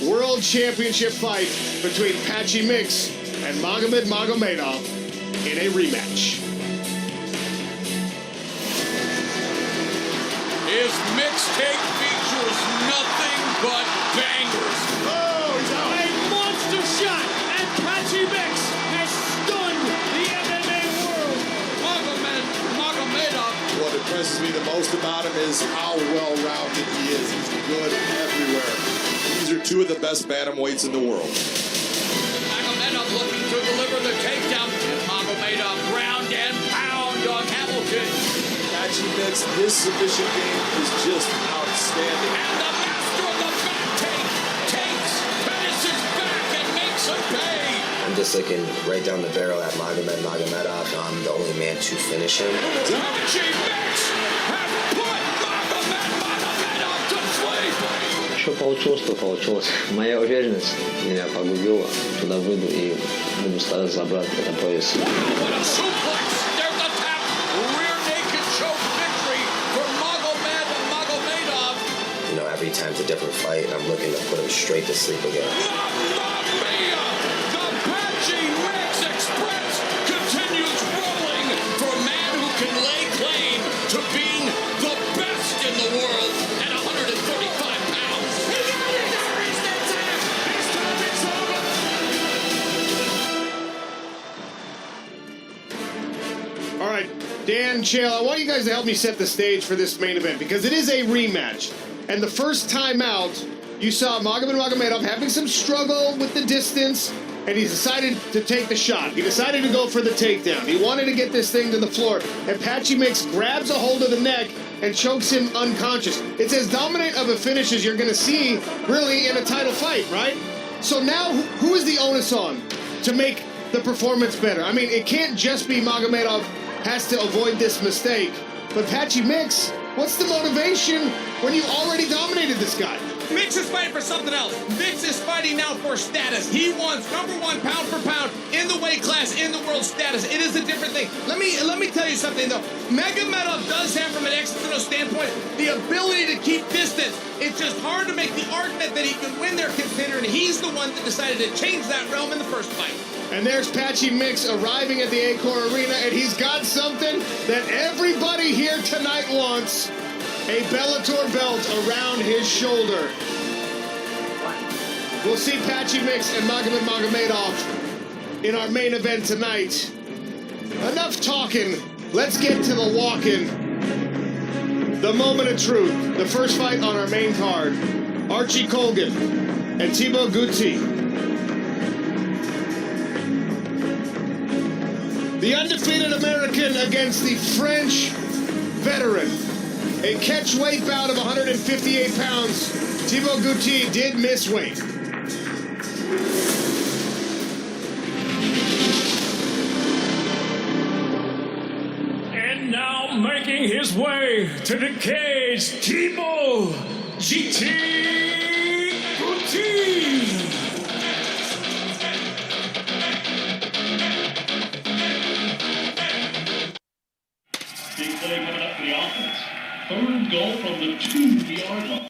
C: World Championship fight between Patchy Mix and Magomed Magomedov in a rematch.
H: His mixtape features nothing but bangers.
A: Oh, a monster shot, and Patchy Mix has stunned the MMA world.
H: Magomedov.
L: What impresses me the most about him is how well-rounded he is. He's good everywhere. These are two of the best bantamweights in the world.
H: Magomedov looking to deliver the takedown. And Magomedov ground and pound on Hamilton.
L: Patchy Mix, his submission game is just outstanding.
H: And the master of the back take takes Pettis' back and makes him pay.
M: I'm just looking right down the barrel at Magomed Magomedov. I'm the only man to finish him.
H: Patchy Mix has put Magomed Magomedov to sleep.
N: Что получилось, то получилось. Моя уверенность меня погубила. Туда выйду и буду стараться забрать этот пояс.
H: What a suplex! There's the tap! Rear naked choke victory for Magomed Magomedov.
M: You know, every time's a different fight, and I'm looking to put him straight to sleep again.
H: Mamma mia! The Patchy Mix Express continues rolling for a man who can lay claim to being the best in the world at 135 pounds. He got it! There is the tap! This time it's over!
C: All right, Dan, Chael, I want you guys to help me set the stage for this main event because it is a rematch. And the first time out, you saw Magomed Magomedov having some struggle with the distance, and he decided to take the shot. He decided to go for the takedown. He wanted to get this thing to the floor, and Patchy Mix grabs a hold of the neck and chokes him unconscious. It's as dominant of a finish as you're going to see, really, in a title fight, right? So now, who is the onus on to make the performance better? I mean, it can't just be Magomedov has to avoid this mistake, but Patchy Mix, what's the motivation when you already dominated this guy?
I: Mix is fighting for something else. Mix is fighting now for status. He wants #1 pound for pound in the weight class, in the world status. It is a different thing. Let me tell you something though. Magomedov does have, from an external standpoint, the ability to keep distance. It's just hard to make the argument that he can win there, considering he's the one that decided to change that realm in the first fight.
C: And there's Patchy Mix arriving at the Acor Arena, and he's got something that everybody here tonight wants. A Bellator belt around his shoulder. We'll see Patchy Mix and Magomed Magomedov in our main event tonight. Enough talking. Let's get to the walking. The moment of truth. The first fight on our main card. Archie Colgan and Thibaut Gouti. The undefeated American against the French veteran. A catch-weight bout of 158 pounds. Thibaut Gouti did miss weight.
O: And now making his way to the cage, Thibaut GT Gouti. Big play coming up for the offense. Third goal from the 2-yard line.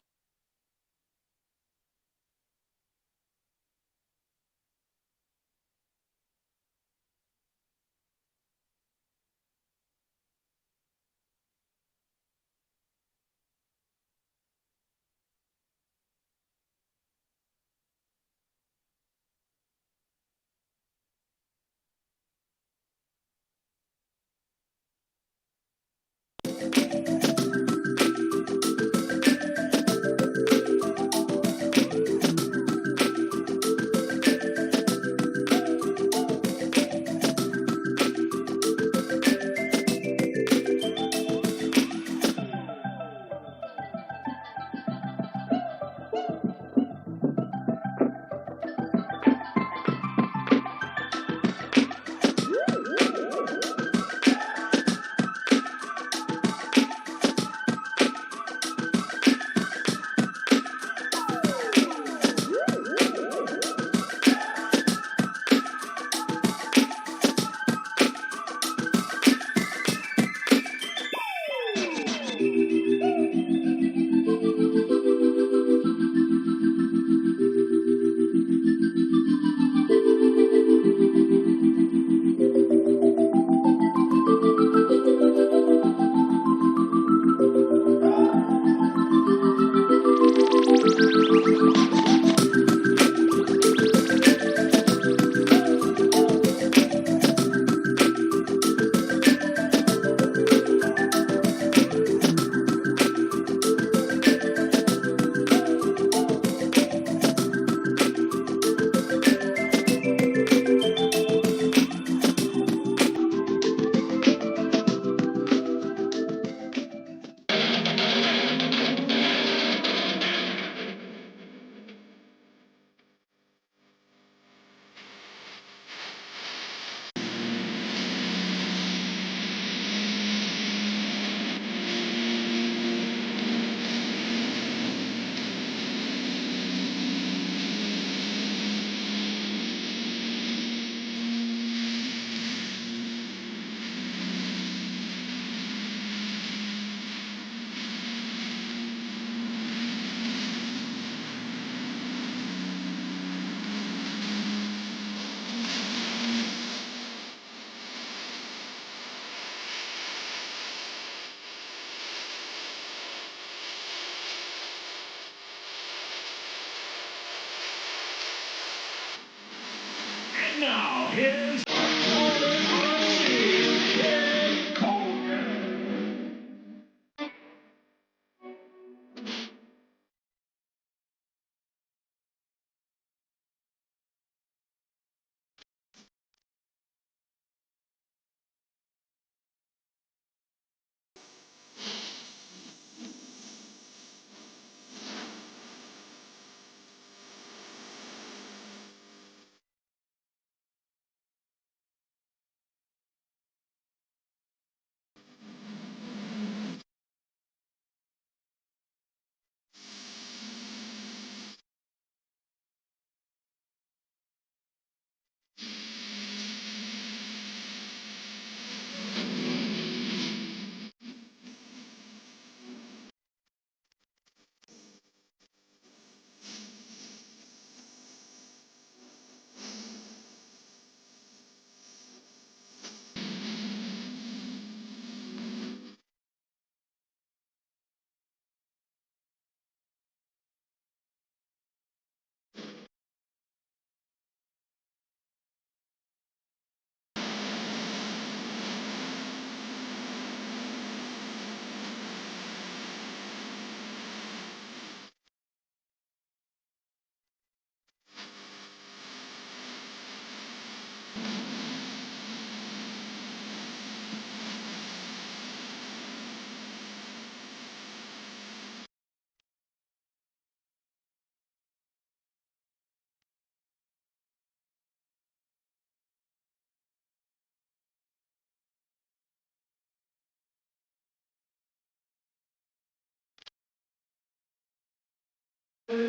O: now, here's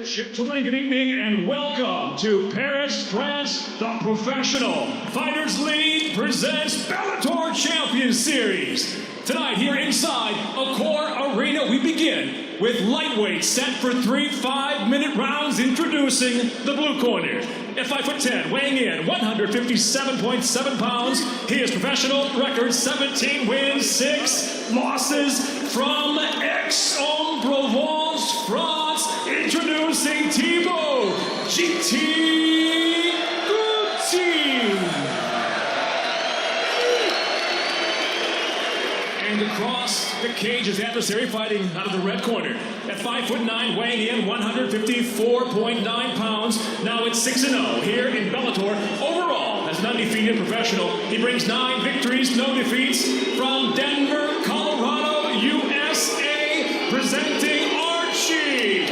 P: Gentlemen, good evening and welcome to Paris, France. The Professional Fighters League presents Bellator Champion Series. Tonight here inside Accor Arena, we begin with lightweight set for 3 5-minute rounds. Introducing the blue corner. At 5'10", weighing in 157.7 pounds, he is professional, record 17 wins, 6 losses from Aix-en-Provence, France. Introducing Thibaut GT Guti. And across the cage, his adversary fighting out of the red corner. At 5'9", weighing in 154.9 pounds. Now it's 6-0 here in Bellator. Overall, as an undefeated professional, he brings 9 victories, no defeats from Denver, Colorado, USA. Presenting Archie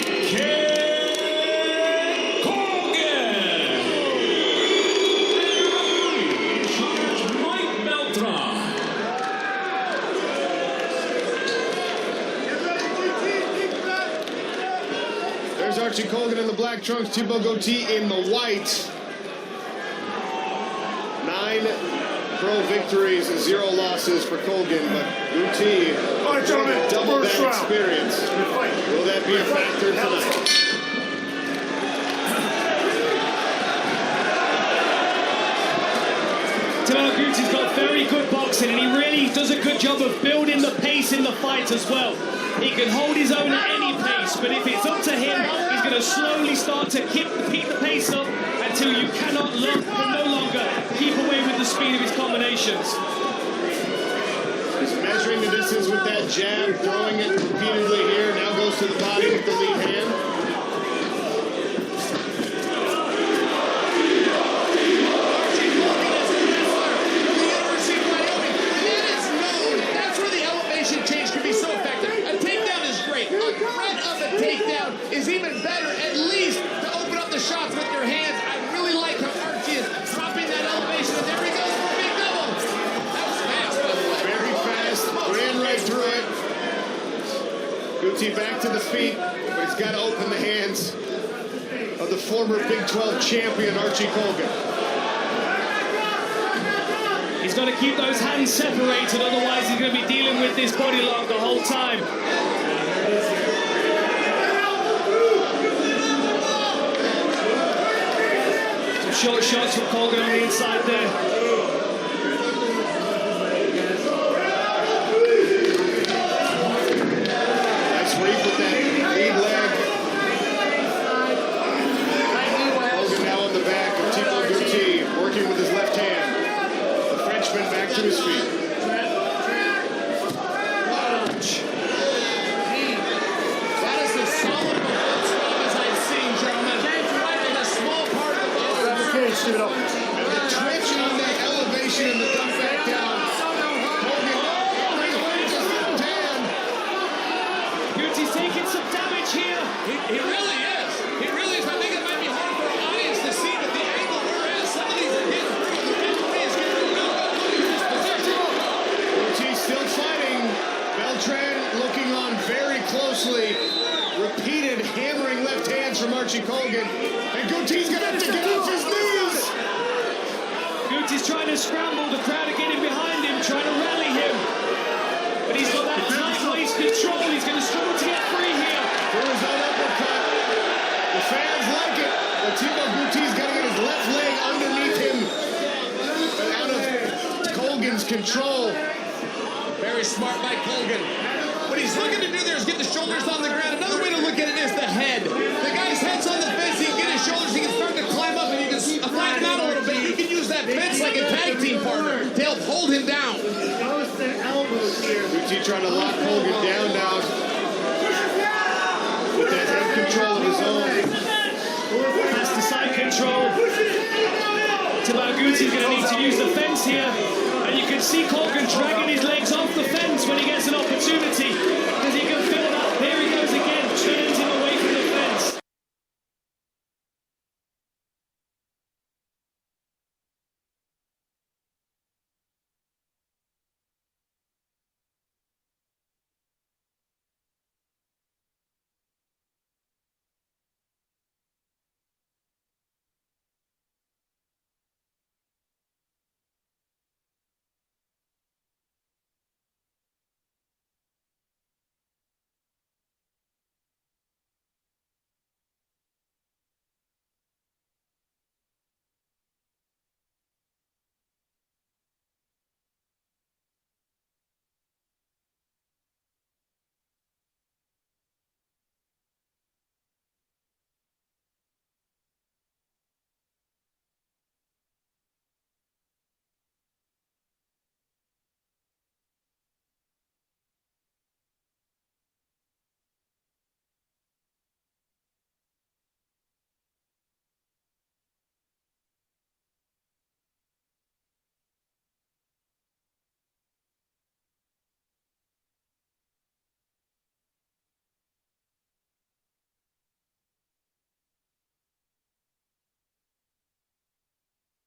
Q: Archie Colgan in the black trunks, Thibaut Guti in the white. 9 pro victories and 0 losses for Colgan, but Guti,
C: all right, gentlemen,
Q: double
C: first
Q: that
C: round.
Q: experience. Will that be a factor tonight?
R: Thibaut Guti's got very good boxing, and he really does a good job of building the pace in the fights as well. He can hold his own at any pace, but if it's up to him, he's going to slowly start to keep the pace up until you cannot no longer keep away with the speed of his combinations.
Q: He's measuring the distance with that jab, throwing it repeatedly here. Now goes to the body with the lead hand.
I: Takedown is even better, at least to open up the shots with your hands. I really like how Archie is dropping that elevation, and there he goes for a big double. That was fast, by the way.
Q: Very fast, ran right through it. Guti back to the feet, but he's got to open the hands of the former Big 12 champion, Archie Colgan.
R: He's got to keep those hands separated, otherwise he's going to be dealing with this body lock the whole time. Short shots from Colgan on the inside there.
Q: Nice sweep with that lead leg. Colgan now on the back of Thibaut Guti, working with
R: taking some damage here.
I: He really is. He really is. I think it might be hard for our audience to see, but the angle we're at, some of these are getting through. The referee is getting real good in this position.
Q: Ortiz still fighting. Beltran looking on very closely. Repeated hammering left hands from Archie Colgan. And Guti's going to have to get off his knees.
R: Guti's trying to scramble. The crowd are getting behind him, trying to rally him. But he's got that tight waist control. He's going to struggle to get free here.
Q: Through his own uppercut. The fans like it. But Timo Guti's got to get his left leg underneath him. Out of Colgan's control.
I: Very smart by Colgan. What he's looking to do there is get the shoulders on the ground. Another way to look at it is the head. The guy's head's on the fence. He can get his shoulders. He can start to climb up, and you can flatten him out a little bit. You can use that fence like a tag team partner to help hold him down.
Q: Guti trying to lock Colgan down now. With that head control of his own.
R: That's the side control. Guti's going to need to use the fence here. And you can see Colgan dragging his legs off the fence when he gets an opportunity. Because he can feel that. There he goes again, turns him away from the fence.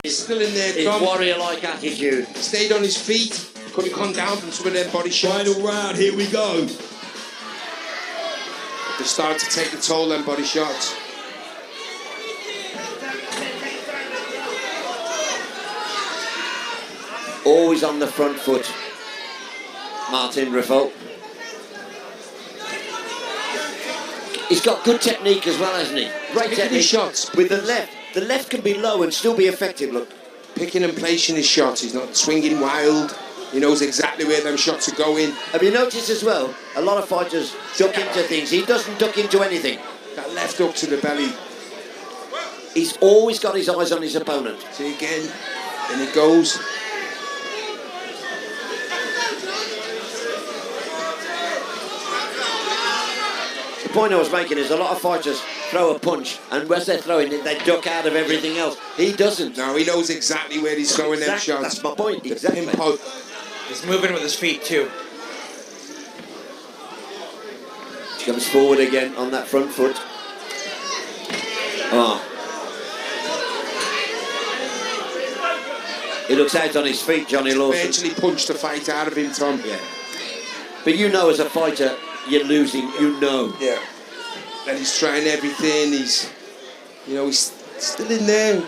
S: He's still in there, Tom. His warrior-like attitude. Stayed on his feet. Couldn't come down from some of them body shots.
H: Final round, here we go.
S: They started to take the toll, them body shots.
M: Always on the front foot, Martin Raffo. He's got good technique as well, hasn't he? Great technique.
S: Shots
M: with the left. The left can be low and still be effective, look.
S: Picking and placing his shots. He's not swinging wild. He knows exactly where them shots are going.
M: Have you noticed as well, a lot of fighters duck into things. He doesn't duck into anything.
S: That left up to the belly.
M: He's always got his eyes on his opponent.
S: See again, and it goes.
M: The point I was making is a lot of fighters throw a punch, and as they're throwing it, they duck out of everything else. He doesn't.
S: No, he knows exactly where he's throwing them shots.
M: That's my point, exactly.
T: He's moving with his feet, too.
M: He comes forward again on that front foot. Oh. He looks out on his feet, Johnny Lawson.
S: Eventually punched the fight out of him, Tom.
M: Yeah. But you know, as a fighter, you're losing, you know.
S: Yeah. And he's trying everything. He's, you know, he's still in there,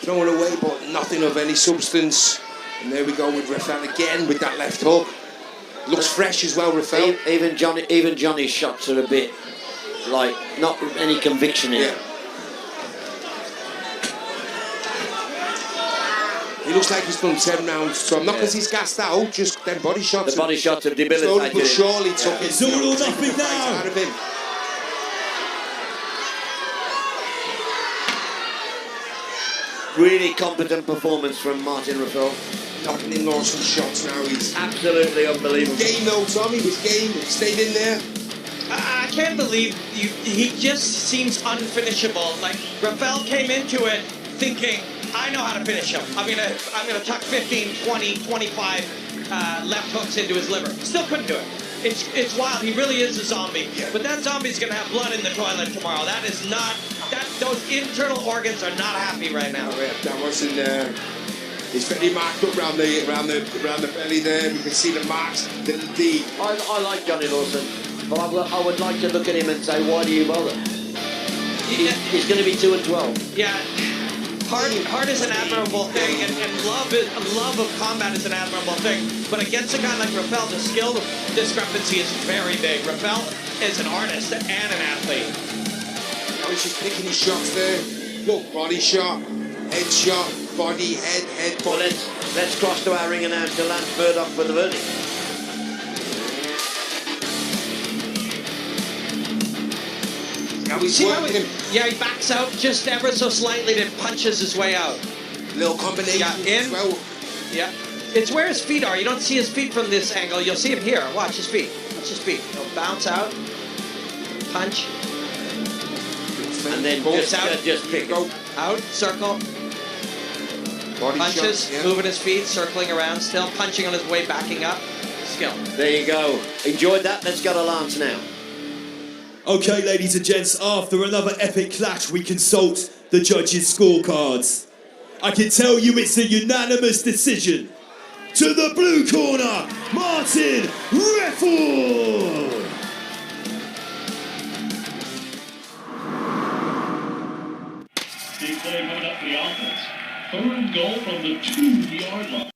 S: throwing away, but nothing of any substance. And there we go with Rafael again with that left hook. Looks fresh as well, Rafael.
M: Even Johnny's shots are a bit like not any conviction in it.
S: He looks like he's done 10 rounds, so not because he's gassed out, just them body shots.
M: The body shots have debilitated
S: slowly but
M: him.
S: surely took it.
H: It's all or nothing now.
S: Out of him.
M: Really competent performance from Martin Raffo.
S: Knocking in Lawson's shots now. He's
M: absolutely unbelievable.
S: Game though, Tommy. He was game. He stayed in there.
T: I can't believe he just seems unfinishable. Like, Rafael came into it thinking, I know how to finish him. I'm gonna tuck 15, 20, 25 left hooks into his liver. Still couldn't do it. It's wild. He really is a zombie. But that zombie's gonna have blood in the toilet tomorrow. That is not. Those internal organs are not happy right now.
S: That wasn't. It's very marked up around the belly there. You can see the marks.
M: I like Johnny Lawson, but I would like to look at him and say, why do you bother? He's going to be 2-12.
T: Yeah. Heart is an admirable thing, and love of combat is an admirable thing. But against a guy like Rafael, the skill discrepancy is very big. Rafael is an artist and an athlete.
S: Oh, he's just picking his shots there. Look, body shot, head shot, body, head, body.
M: Well, let's cross to our ring announcer, Lance Murdoch, for the verdict.
S: Now he's working.
T: He backs out just ever so slightly, then punches his way out.
S: Little combination as well.
T: Yeah. It's where his feet are. You don't see his feet from this angle. You'll see him here. Watch his feet. Watch his feet. He'll bounce out, punch,
M: and then just pick
T: go out, circle.
S: Body
T: punches,
S: shot, yeah.
T: Moving his feet, circling around, still punching on his way, backing up. Skill.
M: There you go. Enjoyed that. Let's go to Lance now.
U: Okay, ladies and gents, after another epic clash, we consult the judges' scorecards. I can tell you it's a unanimous decision. To the blue corner, Martin Reffel!
O: Big play coming up for the offense. 3rd and goal from the 2-yard line.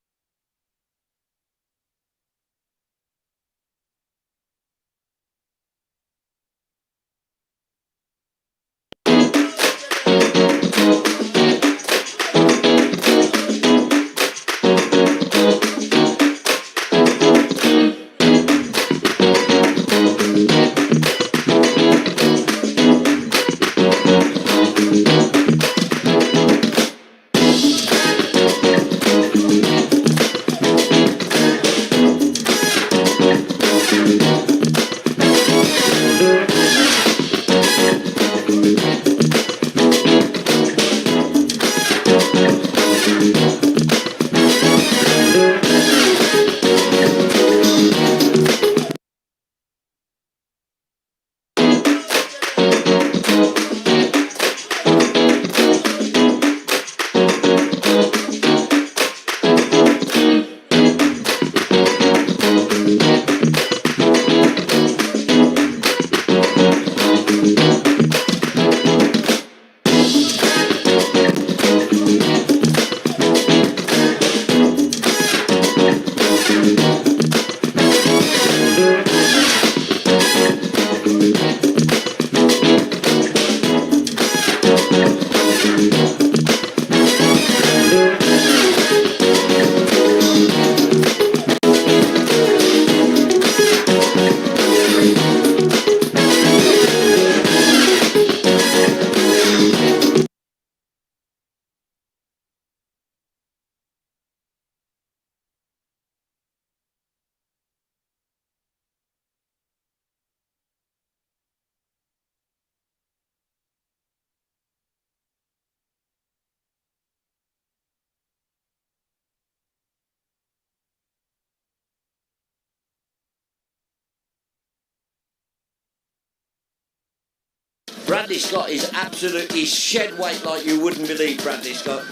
M: Bradley Scott is absolutely shed weight like you wouldn't believe, Bradley Scott.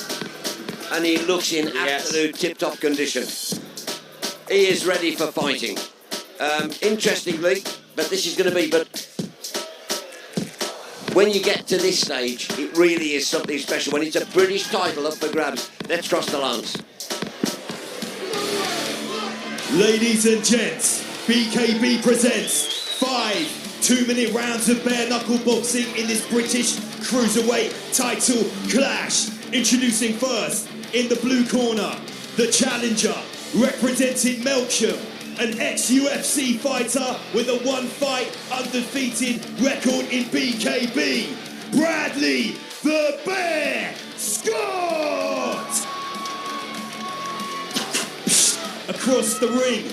M: And he looks in absolute tip-top condition. He is ready for fighting. Interestingly, but this is going to be, but when you get to this stage, it really is something special. When it's a British title up for grabs, let's cross the Lance.
U: Ladies and gents, BKB presents 5 2-minute rounds of bare-knuckle boxing in this British Cruiserweight title clash. Introducing first, in the blue corner, the challenger, representing Melksham, an ex-UFC fighter with a 1-fight undefeated record in BKB, Bradley the Bear Scott! Across the ring,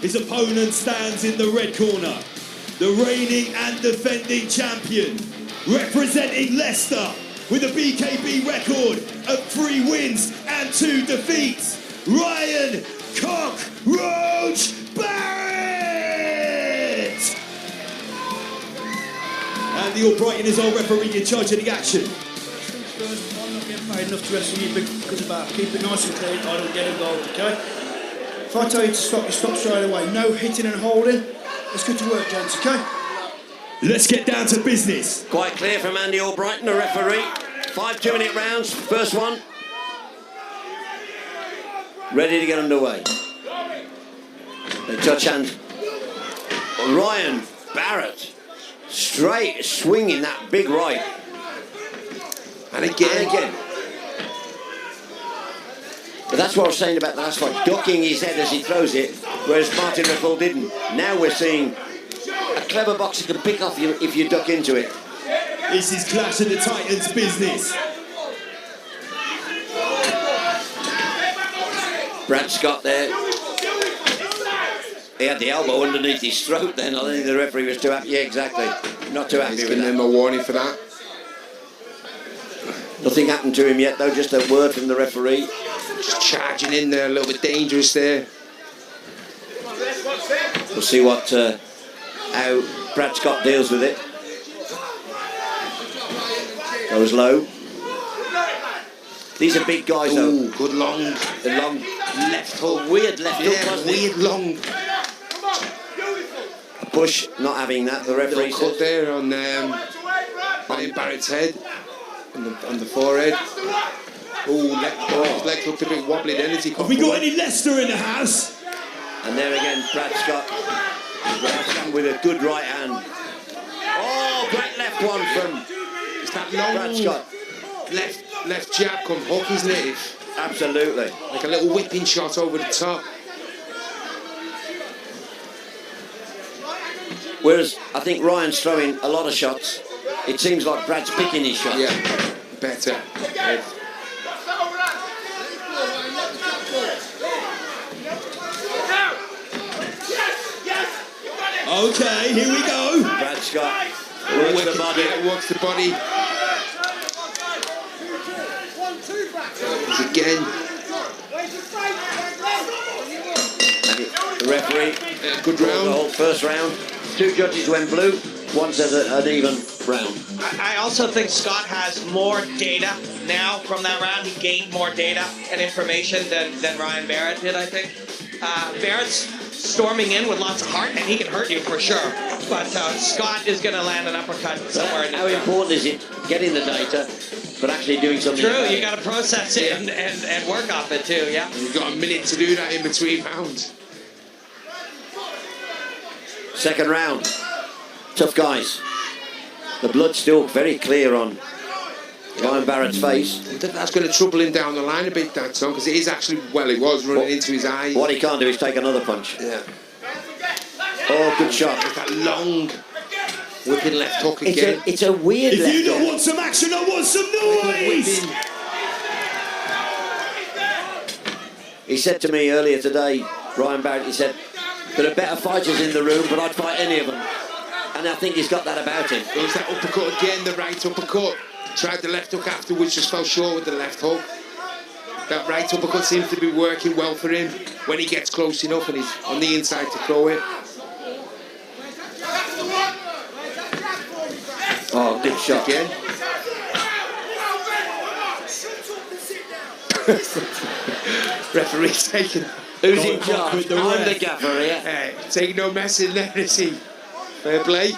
U: his opponent stands in the red corner, the reigning and defending champion, representing Leicester with a BKB record of 3 wins and 2 defeats, Ryan Cockroach Barry! Andy Albrighton is our referee in charge of the action.
E: I'm not getting paid enough to wrestle you because of that. Keep it nice and clean. I don't get involved, okay? If I tell you to stop, you stop straight away. No hitting and holding. Let's get to work, gents, okay?
U: Let's get down to business.
M: Quite clear from Andy Albrighton, the referee. 5 2-minute rounds, first one. Ready to get underway. They touch hand. Ryan Barrett, straight swinging that big right. And again. But that's what I was saying about the last fight, ducking his head as he throws it, whereas Martin Riffle didn't. Now we're seeing a clever boxer can pick off you if you duck into it.
U: This is Clash of the Titans business.
M: Brad Scott there. He had the elbow underneath his throat then. I think the referee was too happy. Yeah, exactly. Not too happy
S: He's
M: with
S: giving
M: that.
S: him a warning for that.
M: Nothing happened to him yet though, just a word from the referee.
S: Just charging in there, a little bit dangerous there.
M: We'll see what how Brad Scott deals with it. Goes low. These are big guys though.
S: Ooh, good long.
M: The long left hook. Weird left hook, wasn't it?
S: Weird long.
M: A push, not having that, the referee
S: Little cut
M: says.
S: there on Barrett's head. On the forehead. His leg looked a bit wobbly then as he got
U: Have we got
S: forward.
U: any Leicester in the house?
M: And there again, Brad Scott with a good right hand. Oh, great left one from
S: It's that long
M: Brad Scott.
S: left jab come hook, isn't it?
M: Absolutely.
S: Like a little whipping shot over the top.
M: Whereas I think Ryan's throwing a lot of shots. It seems like Brad's picking his shots.
S: Yeah, better.
U: Okay, here we go.
M: Brad Scott works the body.
S: Yeah, works the body. Again.
M: And the referee,
S: good round.
M: The whole first round. 2 judges went blue. One says an even round.
T: I also think Scott has more data now from that round. He gained more data and information than Ryan Barrett did, I think. Barrett's storming in with lots of heart, and he can hurt you for sure. But Scott is going to land an uppercut somewhere.
M: How important is it getting the data, but actually doing something?
T: True,
M: about
T: you
M: it?
T: got to process it and work off it too, yeah.
S: You've got a minute to do that in between rounds.
M: Second round. Tough guys. The blood's still very clear on Ryan Barrett's face.
S: That's going to trouble him down the line a bit, that song, because it is actually, well, it was running into his eye.
M: What he can't do is take another punch.
S: Yeah.
M: Oh, good shot.
S: That long whipping left hook again.
M: It's a weird
U: If
M: left
U: you don't
M: hook.
U: want some action, I want some noise.
M: He said to me earlier today, Ryan Barrett, he said, there are better fighters in the room, but I'd fight any of them. And I think he's got that about him.
S: Goes that uppercut again, the right uppercut. Tried the left hook afterwards, just fell short with the left hook. That right uppercut seems to be working well for him when he gets close enough and he's on the inside to throw it.
M: Oh, good shot.
S: Again. Referee's taking.
M: Who's in charge? I'm the gaffer here.
S: Hey, taking no mess in there, is he? Fair play.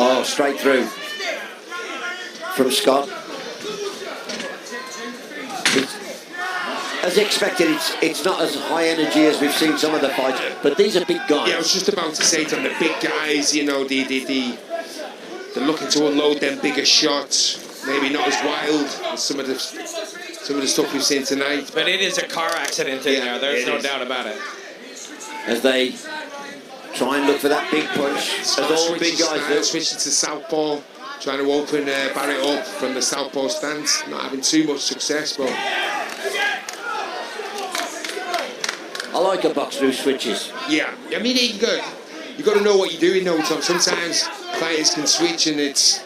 M: Oh, straight through from Scott. As expected, it's not as high energy as we've seen some of the fights, but these are big guys.
S: Yeah, I was just about to say to them, the big guys, you know, they're looking to unload them bigger shots. Maybe not as wild as some of the stuff we've seen tonight.
T: But it is a car accident in there. There's no doubt about it.
M: As they try and look for that big punch, as all big guys do.
S: Switching to southpaw, trying to open Barrett up from the southpaw stance. Not having too much success, but
M: I like a boxer who switches.
S: yeah, I mean, you got to know what you're doing, though, Tom. Sometimes fighters can switch and it's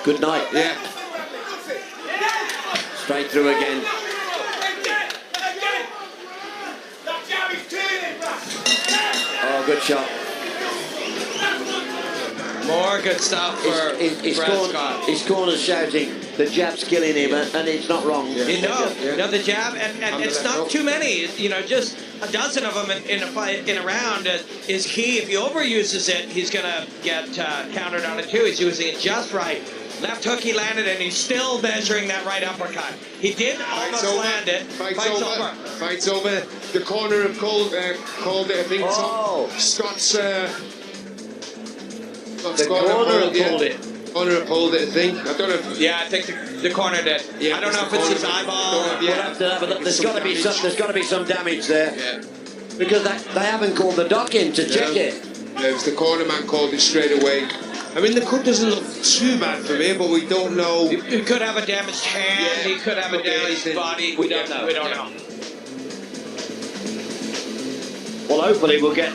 M: good night.
S: Yeah.
M: Straight through again. good shot.
T: More good stuff for Prescott.
M: His corner's shouting, the jab's killing him, and it's not wrong.
T: No, the jab, and it's not too many. You know, just a dozen of them in a fight, in a round is key. If he overuses it, he's gonna get countered on it too. He's using it just right. Left hook he landed, and he's still measuring that right uppercut. He did almost land it.
S: Fight's over. Fight's over. The corner have called it, I think. Scott's.
M: The corner have called it.
S: Corner have called it, I think. I don't know.
T: Yeah, I think the corner did.
S: Yeah,
T: I don't know if it's his eyeball.
M: But there's got to be some damage there.
S: Yeah.
M: Because they haven't called the doc in to check it.
S: Yeah, it was the corner man called it straight away. I mean, the cut doesn't look too bad for me, but we don't know.
T: He could have a damaged hand. He could have a damaged body. We don't know. We don't know.
M: Well, hopefully we'll get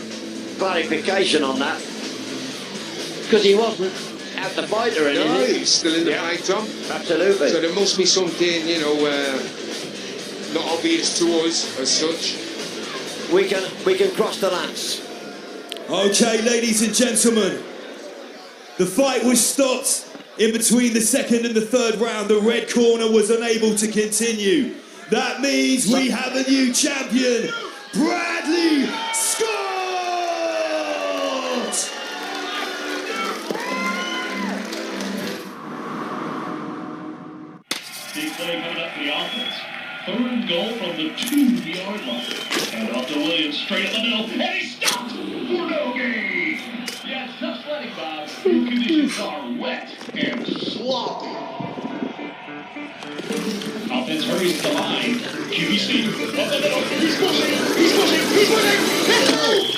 M: clarification on that. Because he wasn't out the fight or anything.
S: No, he's still in the fight, Tom.
M: Absolutely.
S: So there must be something, you know, not obvious to us as such.
M: We can cross the lance.
U: Okay, ladies and gentlemen, the fight was stopped in between the second and the third round. The red corner was unable to continue. That means we have a new champion, Bradley Scott!
O: Big play coming up for the offense. Third and goal from the 2-yard line. And off to Williams, straight up the middle, and he stopped for no gain. Yeah, it's tough sledding, Bob. Field conditions are wet and sloppy. Offense hurries to the line. QBC. Up the middle. He's pushing. He's pushing. He's pushing.